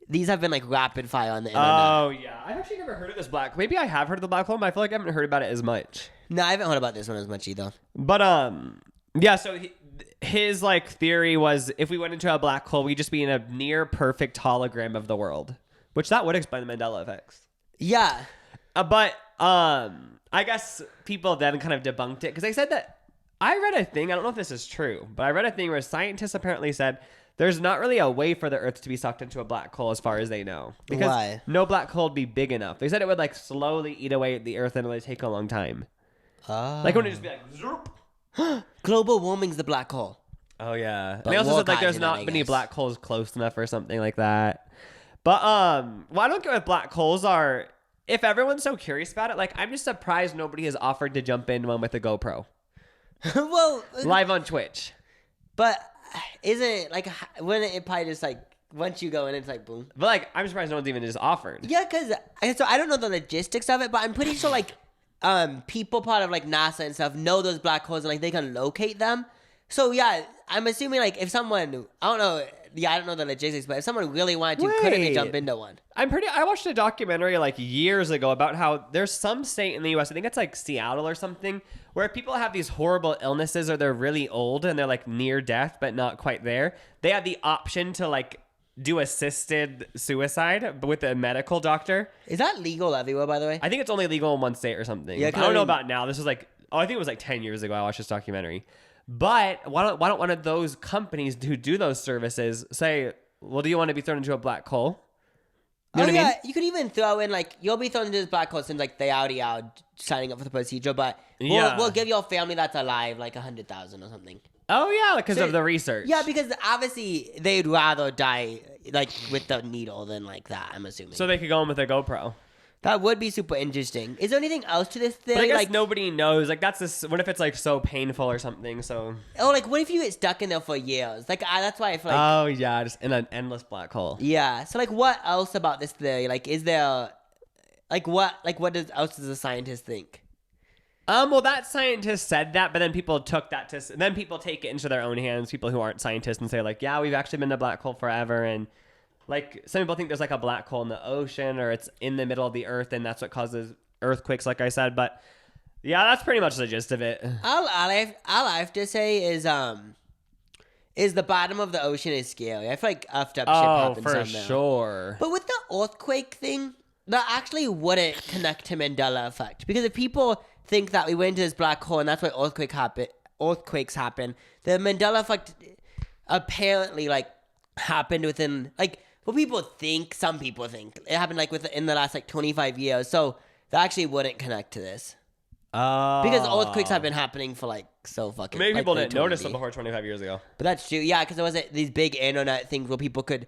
these have been like rapid fire on the internet. Oh yeah, I've actually never heard of this black. Maybe I have heard of the black hole, but I feel like I haven't heard about it as much. No, I haven't heard about this one as much either. But yeah. So his like theory was if we went into a black hole, we'd just be in a near perfect hologram of the world, which that would explain the Mandela effects. Yeah. But I guess people then kind of debunked it because they said that I read a thing. I don't know if this is true, but I read a thing where scientists apparently said there's not really a way for the Earth to be sucked into a black hole as far as they know. Because Why? no black hole would be big enough. They said it would like slowly eat away at the Earth and it would take a long time. Oh. Like when it just be like, zoop. Global warming's the black hole. Oh yeah. But They also more said like there's cotton, not I many guess. black holes close enough or something like that. But what I don't get with black holes are if everyone's so curious about it, like I'm just surprised nobody has offered to jump in one with a GoPro. Well, Live on Twitch. but isn't it like when it probably just like once you go in, it's like boom. But like I'm surprised no one's even just offered. Yeah, because so I don't know the logistics of it, but I'm pretty sure like people part of like NASA and stuff know those black holes and like they can locate them. So yeah, I'm assuming like if someone I don't know the logistics, but if someone really wanted to, couldn't they Wait. jump into one? I watched a documentary like years ago about how there's some state in the US, I think it's like Seattle or something, where people have these horrible illnesses or they're really old and they're like near death but not quite there. They have the option to like do assisted suicide with a medical doctor. Is that legal everywhere, by the way? I think it's only legal in one state or something. Yeah, I 'cause don't I know mean- about now. This was like, I think it was like 10 years ago I watched this documentary. But why don't one of those companies who do those services say, well, do you want to be thrown into a black hole? You know what I mean? You could even throw in like you'll be thrown into this black hole since like they already are signing up for the procedure, but Yeah. we'll give your family that's alive like 100,000 or something. Oh, yeah, because So- of the research. Yeah, because obviously they'd rather die like with the needle than like that. I'm assuming. So they could go in with a GoPro. That would be super interesting. Is there anything else to this theory? But I guess like, nobody knows. Like, that's this. What if it's like so painful or something? So. oh, like what if you get stuck in there for years? Like that's why I feel like. Oh yeah, just in an endless black hole. Yeah. So like, what else about this theory? Like, is there, like what else does a scientist think? Well, that scientist said that, but then people took that then people take it into their own hands, people who aren't scientists, and say like, yeah, we've actually been in a black hole forever. And like some people think there's like a black hole in the ocean or it's in the middle of the earth and that's what causes earthquakes, like I said. But yeah, that's pretty much the gist of it. All I have to say is the bottom of the ocean is scary. I feel like effed up shit happens for on there. sure. But with the earthquake thing, that actually wouldn't connect to Mandela effect. Because if people think that we went into this black hole and that's why earthquakes happen, the Mandela effect apparently like happened within like what people think, some people think. It happened like within the last like 25 years. So that actually wouldn't connect to this. Because earthquakes have been happening for like so fucking Maybe like, people didn't notice eternity. it before 25 years ago. But that's true. Yeah, because there was these big internet things where people could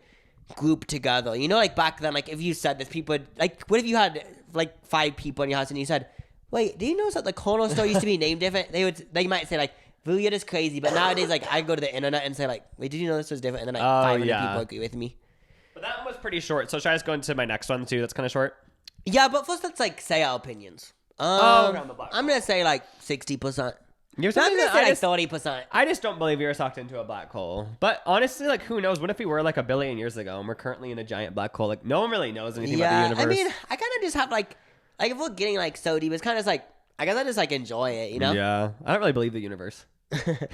group together. You know, like back then, like if you said this, people would, like, what if you had like 5 people in your house and you said, wait, do you know that the corner store used to be named different? They might say like, weird is crazy. But nowadays, like I go to the internet and say like, wait, did you know this was different? And then like 500 people agree with me. But that one was pretty short. So should I just go into my next one too? That's kind of short. Yeah, but first let's like say our opinions. On the black I'm gonna say like 60%. You're I'm saying gonna that say like 30%. I just don't believe you're sucked into a black hole. But honestly, like, who knows? What if we were like a billion years ago and we're currently in a giant black hole? Like, no one really knows anything about the universe. I mean, I kind of just have like if we're getting like so deep, it's kind of like I guess I just like enjoy it, you know? Yeah, I don't really believe the universe.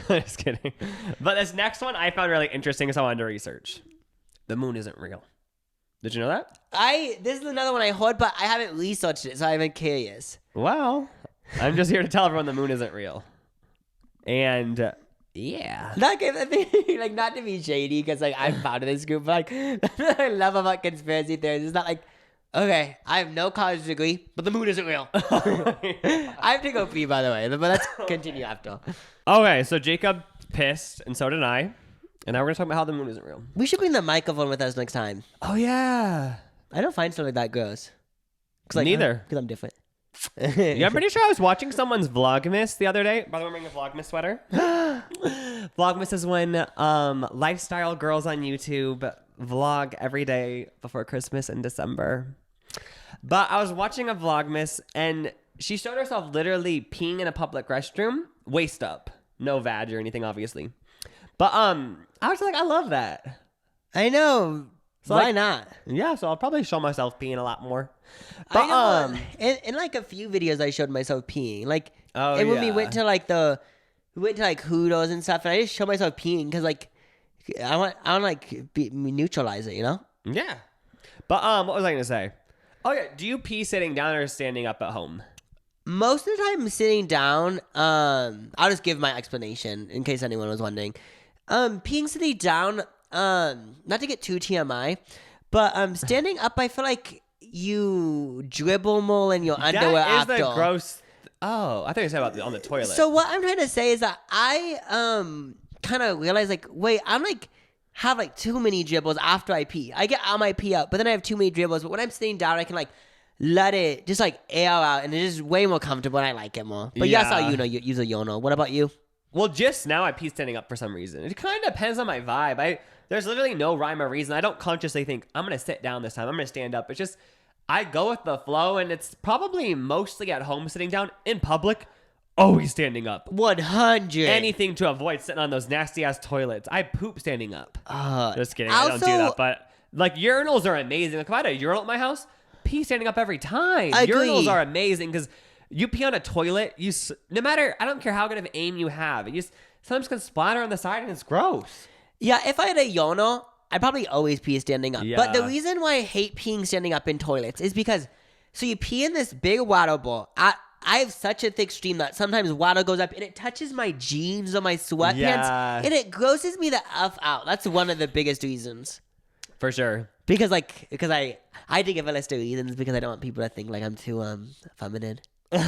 Just kidding. But this next one I found really interesting, so I wanted to research. The moon isn't real. Did you know that? This is another one I heard, but I haven't researched it, so I'm curious. Well, I'm just here to tell everyone the moon isn't real. And yeah. Like, like not to be shady, because like I'm part of this group, but like that's what I love about conspiracy theories. It's not like, okay, I have no college degree, but the moon isn't real. I have to go pee, by the way, but let's continue after. Okay, so Jacob pissed, and so did I. And now we're going to talk about how the moon isn't real. We should bring the microphone with us next time. Oh, yeah. I don't find something that gross. Like, Neither. Because I'm different. Yeah, I'm pretty sure I was watching someone's Vlogmas the other day. By the way, I'm wearing a Vlogmas sweater. Vlogmas is when lifestyle girls on YouTube vlog every day before Christmas in December. But I was watching a Vlogmas, and she showed herself literally peeing in a public restroom, waist up. No vag or anything, obviously. But I was like, I love that. I know. So why like, not? Yeah, so I'll probably show myself peeing a lot more. But I know. In like a few videos, I showed myself peeing. Like, Oh, and when we yeah. went to like Hooters and stuff, and I just showed myself peeing because like I want like neutralize it, you know? Yeah. But what was I gonna say? Oh yeah, do you pee sitting down or standing up at home? Most of the time, sitting down. I'll just give my explanation in case anyone was wondering. Peeing sitting down. Not to get too TMI, but standing up, I feel like you dribble more in your underwear That is after. the gross. Oh, I thought you said about on the toilet. So what I'm trying to say is that I kind of realize like, wait, I'm like have like too many dribbles after I pee. I get all my pee out, but then I have too many dribbles. But when I'm sitting down, I can like let it just like air out, and it's just way more comfortable, and I like it more. But yeah, that's how you use a Yono. What about you? Well, just now I pee standing up for some reason. It kind of depends on my vibe. There's literally no rhyme or reason. I don't consciously think I'm gonna sit down this time. I'm gonna stand up. It's just I go with the flow, and it's probably mostly at home sitting down. In public, always standing up. 100. Anything to avoid sitting on those nasty ass toilets. I poop standing up. Just kidding. I don't do also- that. But like urinals are amazing. Like if I had a urinal at my house, pee standing up every time. I agree. Urinals are amazing because you pee on a toilet. No matter. I don't care how good of aim you have. It just sometimes can splatter on the side and it's gross. Yeah, if I had a Yono, I'd probably always pee standing up. Yeah. But the reason why I hate peeing standing up in toilets is because, so you pee in this big water bowl. I have such a thick stream that sometimes water goes up and it touches my jeans or my sweatpants. Yeah. And it grosses me the F out. That's one of the biggest reasons. For sure. Because I had to give a list of reasons because I don't want people to think like I'm too feminine. So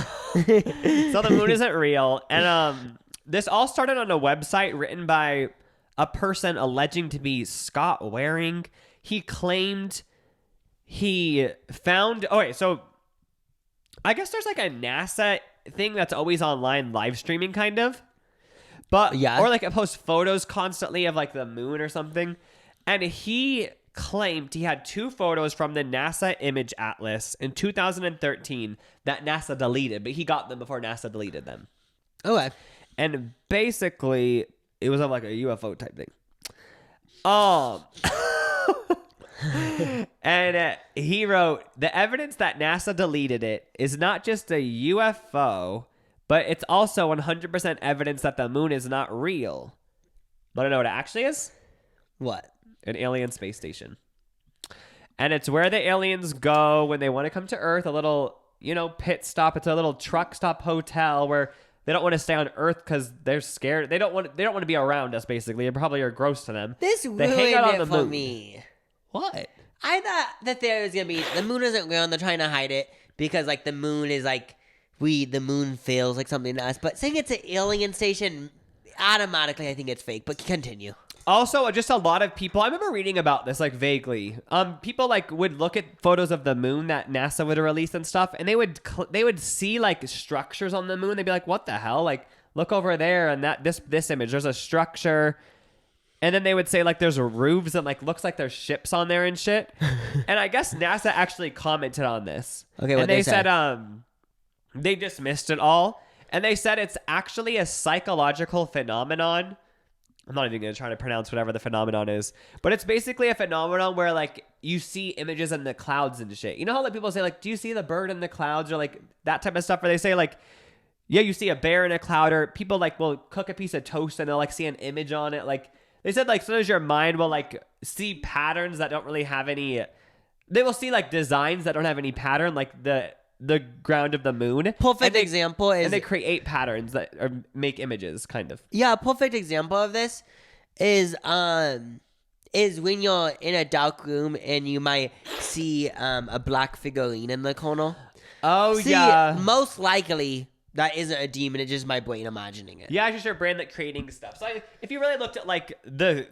the moon isn't real. And this all started on a website written by a person alleging to be Scott Waring. He claimed he found... Oh, wait, so I guess there's like a NASA thing that's always online live streaming kind of. But Yeah. Or like it posts photos constantly of like the moon or something. And he claimed he had 2 photos from the NASA Image Atlas in 2013 that NASA deleted, but he got them before NASA deleted them. Okay. And basically, it was like a UFO type thing. And he wrote, the evidence that NASA deleted it is not just a UFO, but it's also 100% evidence that the moon is not real. Want to know what it actually is? What? An alien space station. And it's where the aliens go when they want to come to Earth, a little, pit stop. It's a little truck stop hotel where they don't want to stay on Earth because they're scared. They don't want to be around us, basically. It probably are gross to them. This They ruined hang out on it the for moon. me. What? I thought the theory was gonna be the moon isn't real and they're trying to hide it because like the moon is like the moon feels like something to us. But saying it's an alien station, automatically I think it's fake. But continue. Also, just a lot of people, I remember reading about this, like, vaguely. People, like, would look at photos of the moon that NASA would release and stuff, and they would see, like, structures on the moon. They'd be like, what the hell? Like, look over there, and this image, there's a structure. And then they would say, like, there's roofs and, like, looks like there's ships on there and shit. And I guess NASA actually commented on this. Okay, and what they they say? said, they dismissed it all. And they said it's actually a psychological phenomenon. I'm not even going to try to pronounce whatever the phenomenon is. But it's basically a phenomenon where, like, you see images in the clouds and shit. You know how, like, people say, like, do you see the bird in the clouds? Or, like, that type of stuff where they say, like, yeah, you see a bear in a cloud. Or people, like, will cook a piece of toast and they'll, like, see an image on it. Like, they said, like, sometimes your mind will, like, see patterns that don't really have any... They will see, like, designs that don't have any pattern, like the ground of the moon. Perfect example is... And they create patterns that make images, kind of. Yeah, a perfect example of this is when you're in a dark room and you might see a black figurine in the corner. Oh, See, yeah. most likely that isn't a demon. It's just my brain imagining it. Yeah, it's just your brain that creating stuff. So if you really looked at, like, the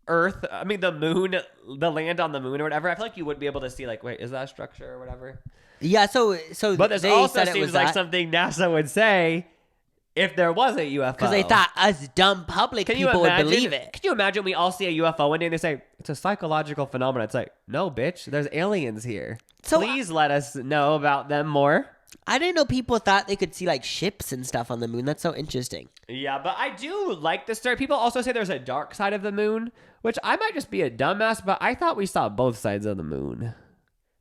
Earth, I mean, the moon, the land on the moon or whatever, I feel like you wouldn't be able to see, like, wait, is that a structure or whatever? Yeah, so But this they also said it seems was like that something NASA would say if there was a UFO. because they thought us dumb public people would believe it. Can you imagine we all see a UFO one day and they say, it's a psychological phenomenon? It's like, no, bitch, there's aliens here. So, Please let us know about them more. I didn't know people thought they could see like ships and stuff on the moon. That's so interesting. Yeah, but I do like this story. People also say there's a dark side of the moon, which I might just be a dumbass, but I thought we saw both sides of the moon.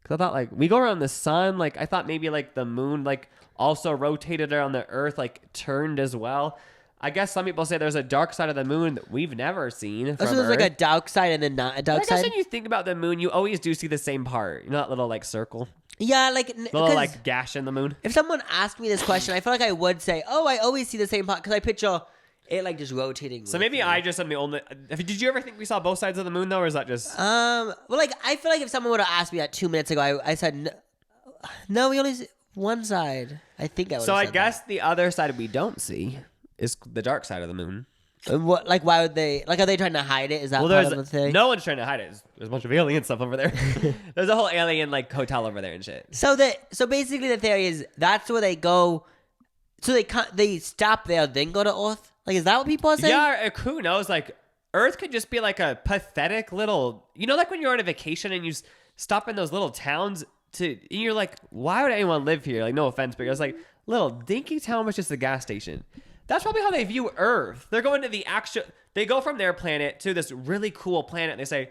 Because I thought, like, we go around the sun. Like, I thought maybe, like, the moon, like, also rotated around the Earth, like, turned as well. I guess some people say there's a dark side of the moon that we've never seen from So there's Earth. like a dark side and then not a dark I guess side? when you think about the moon, you always do see the same part. You know that little, like, circle? Yeah, like... Little, like, gash in the moon? If someone asked me this question, I feel like I would say, oh, I always see the same part because I picture it, like, just rotating. So with maybe me. I just am the only... Did you ever think we saw both sides of the moon, though, or is that just... Well, like, I feel like if someone would have asked me that 2 minutes ago, I said, no, we only see one side. I think I would So have I said guess the other side we don't see is the dark side of the moon. that. What, like, why would they... Like, are they trying to hide it? Is that part there's of the thing? no one's trying to hide it. There's a bunch of alien stuff over there. There's a whole alien like hotel over there and shit. So basically the theory is that's where they go... So they stop there, then go to Earth? Like, is that what people are saying? Yeah, who knows? Like, Earth could just be like a pathetic little... You know, like when you're on a vacation and you stop in those little towns and you're like, why would anyone live here? Like, no offense, but it's like little dinky town with just a gas station. That's probably how they view Earth. They're going to the actual... They go from their planet to this really cool planet. And they say,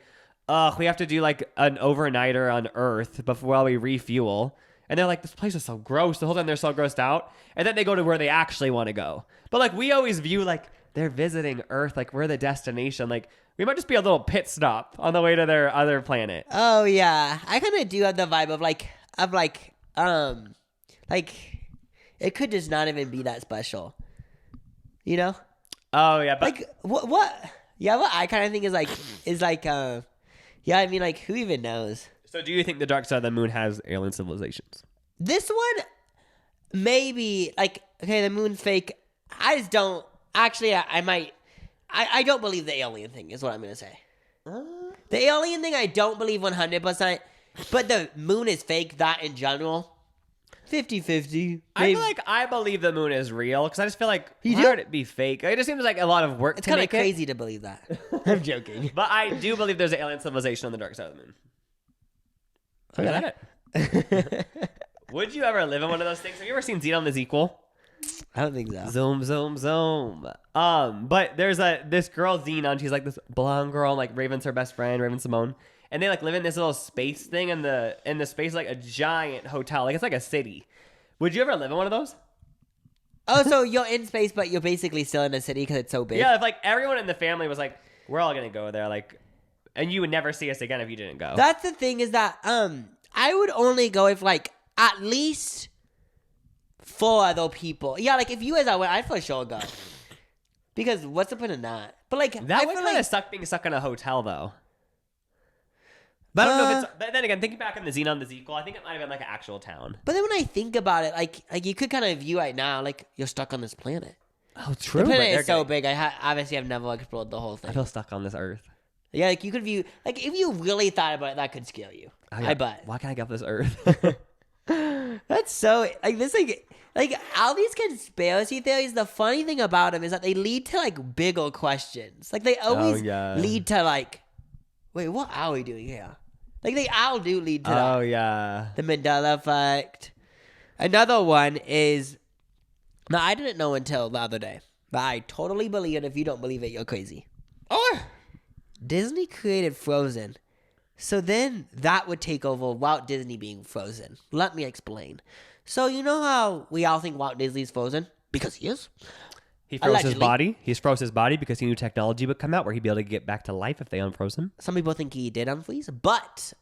we have to do like an overnighter on Earth while we refuel. And they're like, this place is so gross. The whole time they're so grossed out. And then they go to where they actually want to go. But like, we always view like they're visiting Earth. Like, we're the destination. Like, we might just be a little pit stop on the way to their other planet. Oh, yeah. I kind of do have the vibe of it could just not even be that special. You know? Oh, yeah. But Like, what? Yeah, what I kind of think yeah, I mean, like, who even knows? so do you think the dark side of the moon has alien civilizations? This one, maybe, like, okay, the moon's fake. I just don't, actually, I don't believe the alien thing is what I'm going to say. The alien thing, I don't believe 100%, but the moon is fake, that in general. 50-50. I feel like I believe the moon is real because I just feel like You why do? would it be fake? It just seems like a lot of work It's to kind of make it. crazy to believe that. I'm joking. But I do believe there's an alien civilization on the dark side of the moon. Is that it? Would you ever live in one of those things? Have you ever seen Xenon the Sequel? I don't think so. Zoom, zoom, zoom. But there's this girl Xenon. She's like this blonde girl. Like Raven's her best friend, Raven Simone, and they like live in this little space thing. In the space like a giant hotel. Like it's like a city. Would you ever live in one of those? Oh, so you're in space, but you're basically still in a city because it's so big. Yeah, if like everyone in the family was like, we're all gonna go there, like, and you would never see us again if you didn't go. That's the thing is that I would only go if like at least 4 other people. Yeah, like if you guys are, I'd for sure go. Because what's the point of that? But like that I would feel kind of like suck being stuck in a hotel though. But I don't know if it's. But then again, thinking back on the Xenon the Sequel, I think it might have been like an actual town. But then when I think about it, like you could kind of view right now, like you're stuck on this planet. Oh, true. The planet is so big. Obviously I've never explored the whole thing. I feel stuck on this earth. Yeah, like you could view, like if you really thought about it, that could scare you. Oh, yeah. I bet. Why can't I get off this earth? That's so like this like all these conspiracy theories. The funny thing about them is that they lead to like bigger questions. Like they always lead to like, wait, what are we doing here? Like they all do lead to that. Oh yeah. The Mandela effect. Another one is, now I didn't know until the other day, but I totally believe it. If you don't believe it, you're crazy. Oh. Disney created Frozen. So then that would take over Walt Disney being frozen. Let me explain. So you know how we all think Walt Disney's frozen? Because he is. He froze his Allegedly. body. He froze his body because he knew technology would come out where he'd be able to get back to life if they unfroze him. Some people think he did unfreeze. But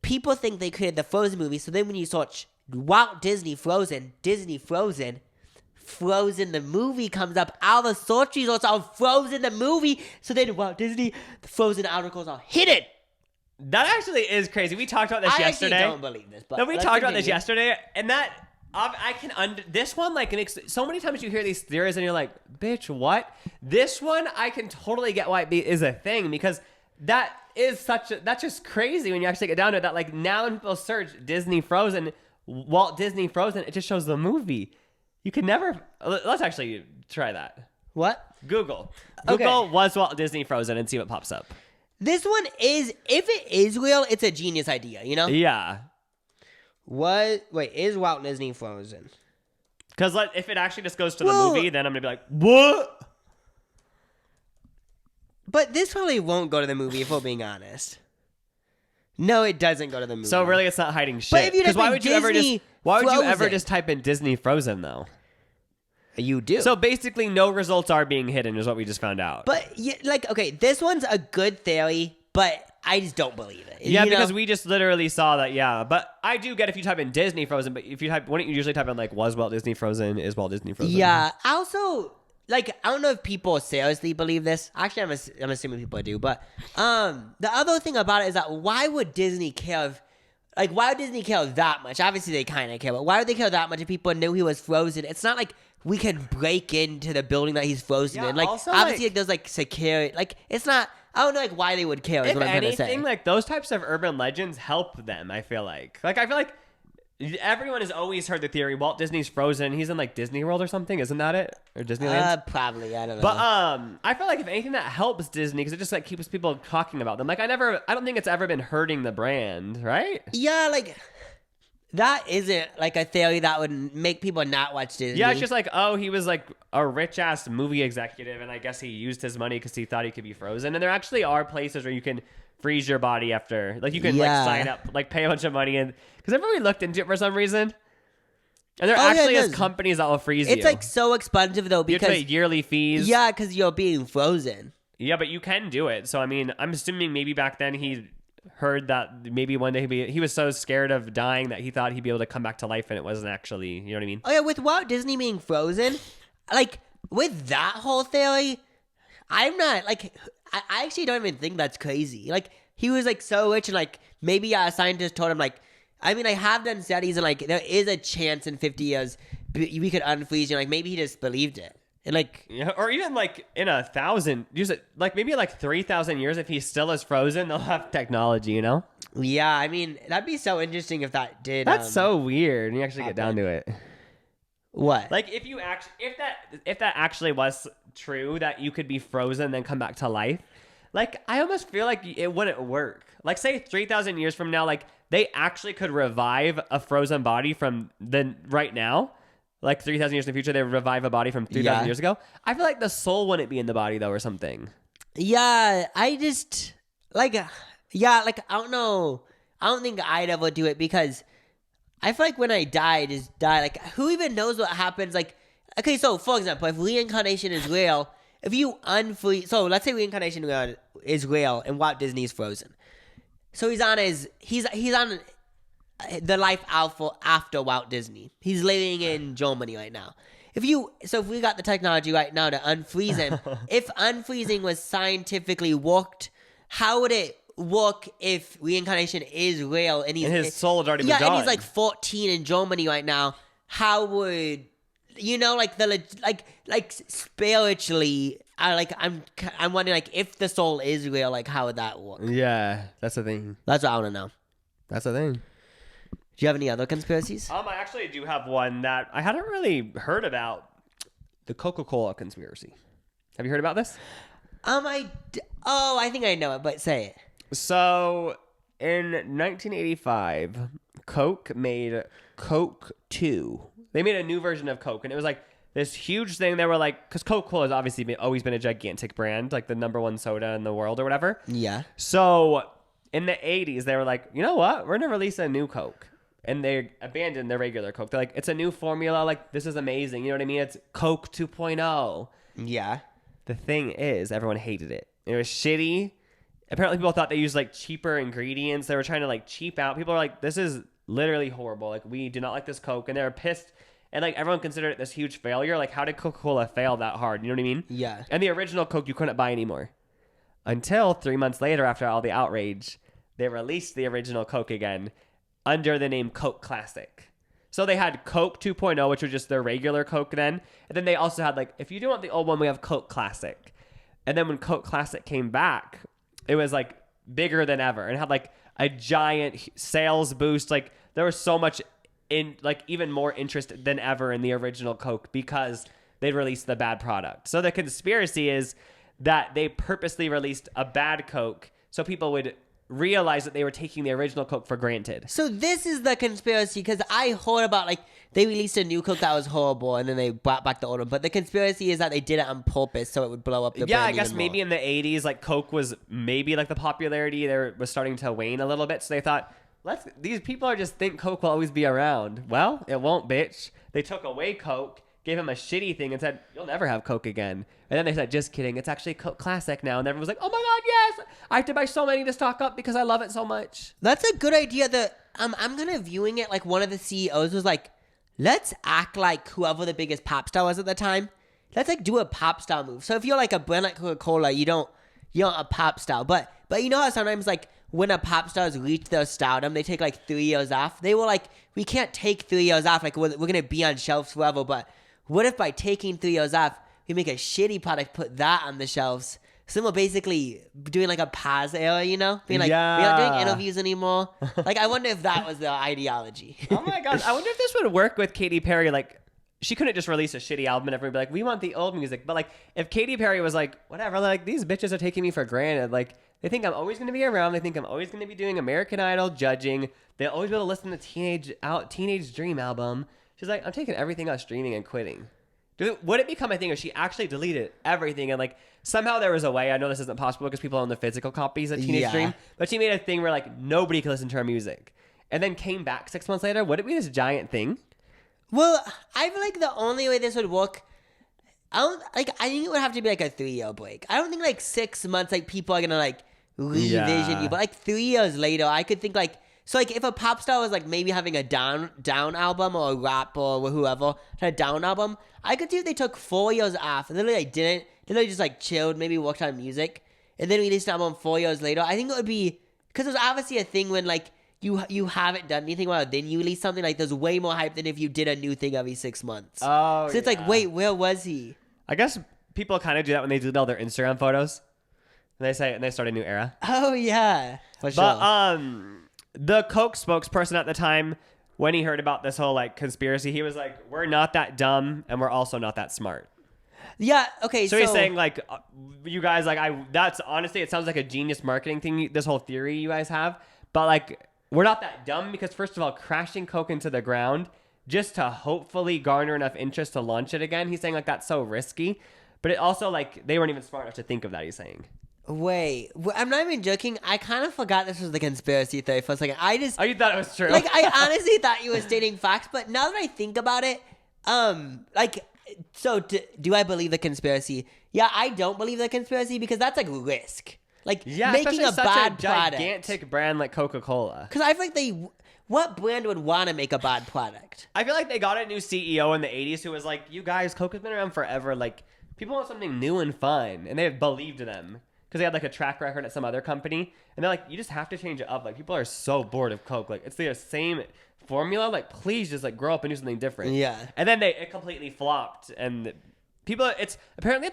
people think they created the Frozen movie. So then when you search Walt Disney Frozen, Frozen the movie comes up. All the search results are Frozen the movie. So then Walt Disney, the Frozen articles are hidden. That actually is crazy. We talked about this yesterday. I actually don't believe this. But No, we let's talked about this continue. yesterday, and that I can this one like so many times you hear these theories and you're like, bitch, what? This one I can totally get why it is a thing because that is that's just crazy when you actually get down to it. That like now when people search Disney Frozen, Walt Disney Frozen, it just shows the movie. You could never. Let's actually try that. What? Google Okay. was Walt Disney Frozen and see what pops up. This one is, if it is real, it's a genius idea, you know? Yeah. What? Wait, is Walt Disney Frozen? Because if it actually just goes to Well- the movie, then I'm going to be like, what? But this probably won't go to the movie if we're being honest. No, it doesn't go to the movie. So really it's not hiding shit. But if you Because type why in would you ever Disney Frozen- just type in Disney Frozen though? You do. So basically no results are being hidden is what we just found out. But, yeah, like, okay, this one's a good theory, but I just don't believe it. yeah, you because know? we just literally saw that, yeah. But I do get if you type in Disney Frozen, but if you type, wouldn't you usually type in like, was Walt Disney Frozen, is Walt Disney Frozen? Yeah, also, like, I don't know if people seriously believe this. Actually, I'm assuming people do. But the other thing about it is that why would Disney care why would Disney care that much? Obviously, they kind of care, but why would they care that much if people knew he was frozen? It's not like we could break into the building that he's frozen Yeah, in. Like, also, obviously, like- there's, like, security. Like, it's not... I don't know, like, why they would care is If what I'm trying to say. anything, like those types of urban legends help them, I feel like. Like, I feel like everyone has always heard the theory Walt Disney's Frozen. He's in like Disney World or something. Isn't that it? Or Disneyland? Probably. I don't know. But I feel like if anything that helps Disney because it just like keeps people talking about them. Like I don't think it's ever been hurting the brand, right? yeah, like... That isn't, like, a theory that would make people not watch Disney. Yeah, it's just like, oh, he was like a rich ass movie executive, and I guess he used his money because he thought he could be frozen. And there actually are places where you can freeze your body after, like, you can like Yeah. sign up, like, pay a bunch of money, and because I've really looked into it for some reason. And there Oh, yeah, actually it is is. companies that will freeze you. It's, like, so expensive, though, you have to pay because... yearly fees. Yeah, because you're being frozen. Yeah, but you can do it. So I mean, I'm assuming maybe back then he heard that maybe one day he was so scared of dying that he thought he'd be able to come back to life, and it wasn't actually. You know what I mean? Oh, yeah, with Walt Disney being frozen, like, with that whole theory, I'm not, like... I actually don't even think that's crazy. Like, he was, like, so rich, and, like, maybe a scientist told him, like... I mean, I have done studies, and, like, there is a chance in 50 years we could unfreeze you. Like, maybe he just believed it. And like, Yeah, or even like in 1,000, like maybe like 3,000 years, if he still is frozen, they'll have technology, you know? yeah, I mean, that'd be so interesting if that did. That's so weird when you actually get down happen. to it. What? Like if that actually was true, that you could be frozen then come back to life, like I almost feel like it wouldn't work. Like say 3,000 years from now, like they actually could revive a frozen body from then right now. Like 3,000 years in the future, they revive a body from 3,000 years ago. I feel like the soul wouldn't be in the body though, or something. Yeah, I just like, like I don't know. I don't think I'd ever do it because I feel like when I die, just die. Like who even knows what happens? Like, okay, so for example, if reincarnation is real, if you unfreeze, so let's say reincarnation is real and Walt Disney's frozen. So he's on the life after Walt Disney. He's living in Germany right now. If we got the technology right now to unfreeze him, if unfreezing was scientifically worked, how would it work if reincarnation is real and his soul had already been gone? and he's like 14 in Germany right now? How would like spiritually? I'm wondering like if the soul is real, like how would that work? Yeah, that's the thing. That's what I want to know. That's the thing. Do you have any other conspiracies? I actually do have one that I hadn't really heard about. The Coca-Cola conspiracy. Have you heard about this? I think I know it, but say it. So, in 1985, Coke made Coke 2. They made a new version of Coke, and it was like this huge thing. They were like, because Coca-Cola has obviously always been a gigantic brand, like the #1 soda in the world or whatever. Yeah. So, in the 80s, they were like, you know what? We're going to release a new Coke. And they abandoned their regular Coke. They're like, it's a new formula. Like, this is amazing. You know what I mean? It's Coke 2.0. Yeah. The thing is, everyone hated it. It was shitty. Apparently, people thought they used, like, cheaper ingredients. They were trying to, like, cheap out. People are like, this is literally horrible. Like, we do not like this Coke. And they were pissed. And, like, everyone considered it this huge failure. Like, how did Coca-Cola fail that hard? You know what I mean? Yeah. And the original Coke you couldn't buy anymore. Until 3 months later, after all the outrage, they released the original Coke again under the name Coke Classic. So they had Coke 2.0, which was just their regular Coke then. And then they also had, like, if you do want the old one, we have Coke Classic. And then when Coke Classic came back, it was, like, bigger than ever. And had, like, a giant sales boost. Like, there was so much, even more interest than ever in the original Coke because they'd released the bad product. So the conspiracy is that they purposely released a bad Coke so people would realize that they were taking the original Coke for granted. So this is the conspiracy, because I heard about, like, they released a new Coke that was horrible, and then they brought back the old one. But the conspiracy is that they did it on purpose so it would blow up the brand. I guess even maybe more. in the 80s, like, Coke was maybe, like, the popularity there was starting to wane a little bit. So they thought, these people are just think Coke will always be around. Well, it won't, bitch. They took away Coke, gave him a shitty thing, and said, you'll never have Coke again. And then they said, just kidding, it's actually Coke Classic now. And everyone was like, oh my God, yes! I have to buy so many to stock up because I love it so much. That's a good idea. I'm kind of viewing it like one of the CEOs was like, let's act like whoever the biggest pop star was at the time. Let's, like, do a pop star move. So if you're like a brand like Coca-Cola, you're a pop star. But you know how sometimes, like, when a pop star's reach their stardom, they take like 3 years off. They were like, we can't take 3 years off. Like, we're going to be on shelves forever. But what if by taking 3 years off, we make a shitty product, put that on the shelves? So we're basically doing like a pause era, you know? Being like, Yeah. we're not doing interviews anymore. Like, I wonder if that was the ideology. Oh my God. I wonder if this would work with Katy Perry. Like, she couldn't just release a shitty album and everybody would be like, we want the old music. But, like, if Katy Perry was like, whatever, like, these bitches are taking me for granted. Like, they think I'm always going to be around. They think I'm always going to be doing American Idol judging. They'll always be able to listen to Teenage Dream album. She's like, I'm taking everything out streaming and quitting. Would it become a thing if she actually deleted everything and, like, somehow there was a way? I know this isn't possible because people own the physical copies of Teenage Dream, but she made a thing where, like, nobody could listen to her music, and then came back 6 months later. Would it be this giant thing? Well, I feel like the only way this would work, I think it would have to be like a 3-year break. I don't think like 6 months, like, people are gonna like revision you, but like 3 years later, I could think like, so like if a pop star was like maybe having a down album, or a rapper or whoever had a down album, I could see if they took 4 years off and then they didn't, then they just like chilled, maybe worked on music, and then released an album 4 years later. I think it would be, because there's obviously a thing when like you haven't done anything well, then you release something, like there's way more hype than if you did a new thing every 6 months. Oh, so it's like, wait, where was he? I guess people kind of do that when they delete all their Instagram photos. And they start a new era. Oh yeah, for sure. But the Coke spokesperson at the time, when he heard about this whole like conspiracy, he was like, "We're not that dumb, and we're also not that smart." Yeah. Okay. So he's saying like, you guys like that's honestly, it sounds like a genius marketing thing. This whole theory you guys have, but like we're not that dumb because first of all, crashing Coke into the ground just to hopefully garner enough interest to launch it again. He's saying like that's so risky, but it also like they weren't even smart enough to think of that. He's saying. Wait, I'm not even joking. I kind of forgot this was the conspiracy theory for a second. You thought it was true? Like, I honestly thought you were stating facts, but now that I think about it, so do I believe the conspiracy? Yeah, I don't believe the conspiracy because that's like risk. Like making a bad product. Gigantic brand like Coca-Cola. Because I feel like what brand would want to make a bad product? I feel like they got a new CEO in the 80s who was like, you guys, Coke has been around forever. Like, people want something new and fun. And they have believed them. Because they had like a track record at some other company. And they're like, you just have to change it up. Like, people are so bored of Coke. Like, it's the same formula. Like, please just like grow up and do something different. Yeah. And then it completely flopped. And people, it's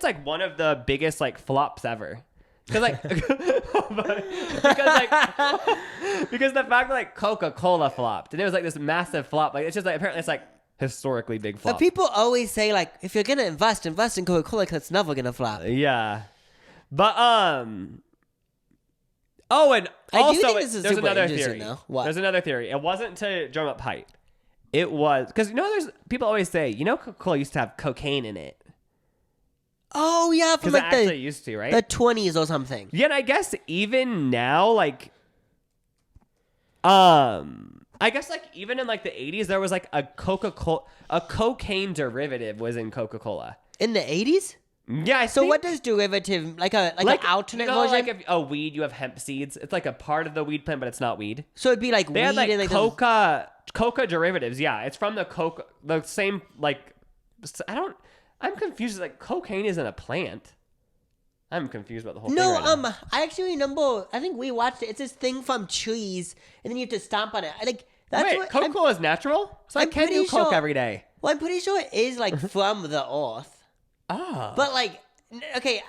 like one of the biggest like flops ever. Because like, because the fact that like Coca-Cola flopped. And it was like this massive flop. Like, it's just like, apparently it's like historically big flop. But people always say like, if you're going to invest in Coca-Cola because it's never going to flop. Yeah. But and also there's another theory. What? There's another theory. It wasn't to drum up hype. It was because there's people always say Coca-Cola used to have cocaine in it. Oh yeah, from like actually used to, right? The 20s or something. Yeah, and I guess even now, like, I guess like even in like the 80s, there was like a cocaine derivative was in Coca-Cola in the 80s. Yeah. So what does derivative like an alternate version? Like if a weed, you have hemp seeds. It's like a part of the weed plant, but it's not weed. So it'd be like they weed had like and like coca derivatives. Yeah, it's from the same like. I'm confused. Like cocaine isn't a plant. I'm confused about the whole thing. No, I actually remember. I think we watched it. It's this thing from trees, and then you have to stomp on it. Wait, Coca-Cola is natural? So I can't do Coke every day. Well, I'm pretty sure it is like from the earth. Oh. But like, okay,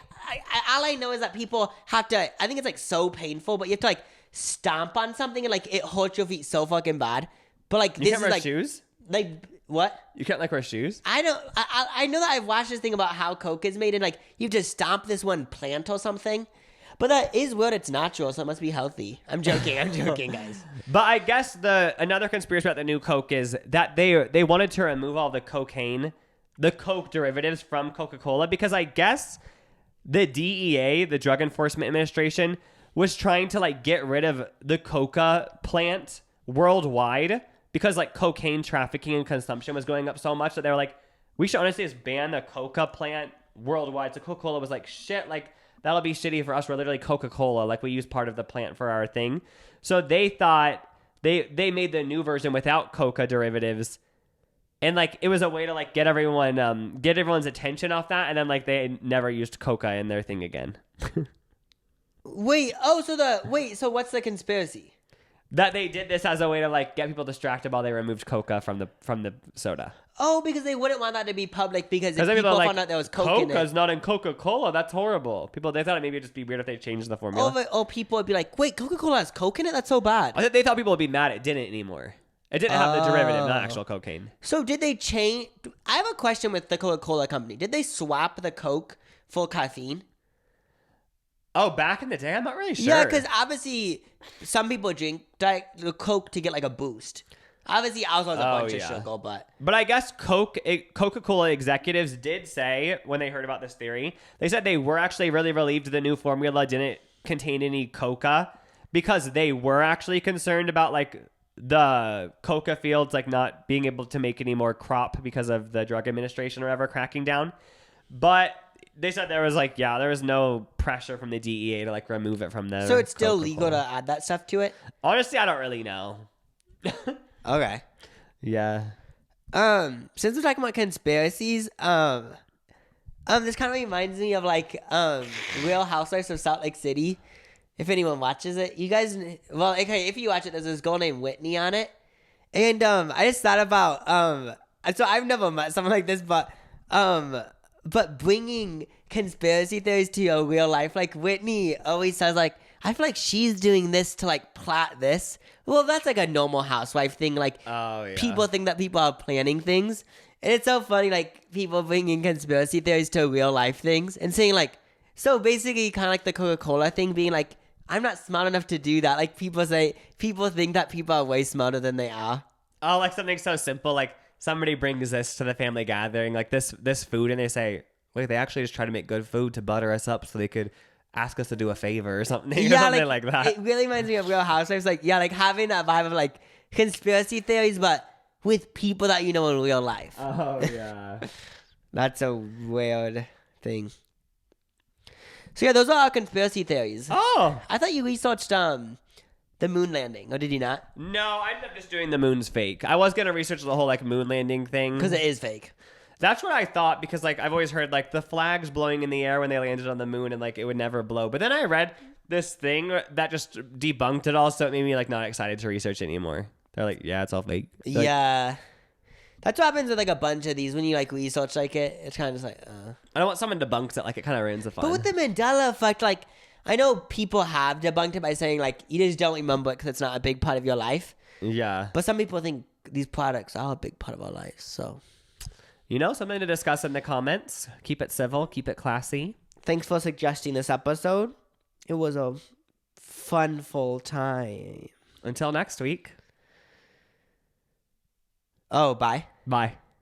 all I know is that people have to. I think it's like so painful, but you have to like stomp on something and like it hurts your feet so fucking bad. But like you this can't is wear like shoes. Like what? You can't like wear shoes. I know. I know that I've watched this thing about how Coke is made and like you have to stomp this one plant or something. But that is weird. It's natural, so it must be healthy. I'm joking, guys. But I guess another conspiracy about the new Coke is that they wanted to remove all the cocaine, the Coke derivatives from Coca-Cola because I guess the DEA, the Drug Enforcement Administration, was trying to like get rid of the coca plant worldwide because like cocaine trafficking and consumption was going up so much that they were like, we should honestly just ban the coca plant worldwide. So Coca-Cola was like, shit, like that'll be shitty for us. We're literally Coca-Cola. Like we use part of the plant for our thing. So they thought they made the new version without coca derivatives. And like it was a way to like get everyone's attention off that, and then like they never used coca in their thing again. So what's the conspiracy? That they did this as a way to like get people distracted while they removed coca from the soda. Oh, because they wouldn't want that to be public because if people found out there was Coke in it. Coca's not in Coca-Cola. That's horrible. They thought maybe it'd just be weird if they changed the formula. Or people would be like, wait, Coca-Cola has Coke in it? That's so bad. They thought people would be mad it didn't anymore. It didn't have the derivative, not actual cocaine. So did they change? I have a question with the Coca-Cola company. Did they swap the Coke for caffeine? Oh, back in the day? I'm not really sure. Yeah, because obviously some people drink the Coke to get like a boost. Obviously, I was on a bunch of sugar, but... But I guess Coca-Cola executives did say, when they heard about this theory, they said they were actually really relieved the new formula didn't contain any coca because they were actually concerned about like the coca fields like not being able to make any more crop because of the drug administration or ever cracking down. But they said there was no pressure from the DEA to like remove it from there. So it's still legal to add that stuff to it? Honestly, I don't really know. Okay. Yeah. Since we're talking about conspiracies, this kind of reminds me of like Real Housewives of Salt Lake City. If anyone watches it, you guys, well, okay, if you watch it, there's this girl named Whitney on it. And I just thought about so I've never met someone like this, but but bringing conspiracy theories to your real life, like Whitney always says, like, I feel like she's doing this to like plot this. Well, that's like a normal housewife thing. Like, Oh, yeah. people think that people are planning things. And it's so funny, like, people bringing conspiracy theories to real life things and saying, like, so basically kind of like the Coca-Cola thing being like, I'm not smart enough to do that. Like, people think that people are way smarter than they are. Oh, like something so simple. Like somebody brings this to the family gathering, like this food, and they say, wait, they actually just try to make good food to butter us up so they could ask us to do a favor or something. Or something like that. It really reminds me of Real Housewives. Like, yeah, like having that vibe of like conspiracy theories, but with people that you know in real life. Oh, yeah. That's a weird thing. So yeah, those are our conspiracy theories. Oh. I thought you researched the moon landing, or did you not? No, I ended up just doing the moon's fake. I was going to research the whole like moon landing thing. Because it is fake. That's what I thought, because like I've always heard like the flags blowing in the air when they landed on the moon and like it would never blow. But then I read this thing that just debunked it all, so it made me like not excited to research it anymore. They're like, yeah, it's all fake. They're Yeah. That's what happens with like a bunch of these when you like research like it. It's kind of just like, I don't want someone debunks it, like it kind of ruins the fun. But with the Mandela effect, like, I know people have debunked it by saying like you just don't remember it because it's not a big part of your life. Yeah. But some people think these products are a big part of our life. So, You know, something to discuss in the comments. Keep it civil, keep it classy. thanks for suggesting this episode. It was a fun full time. Until next week. Oh, bye. Bye.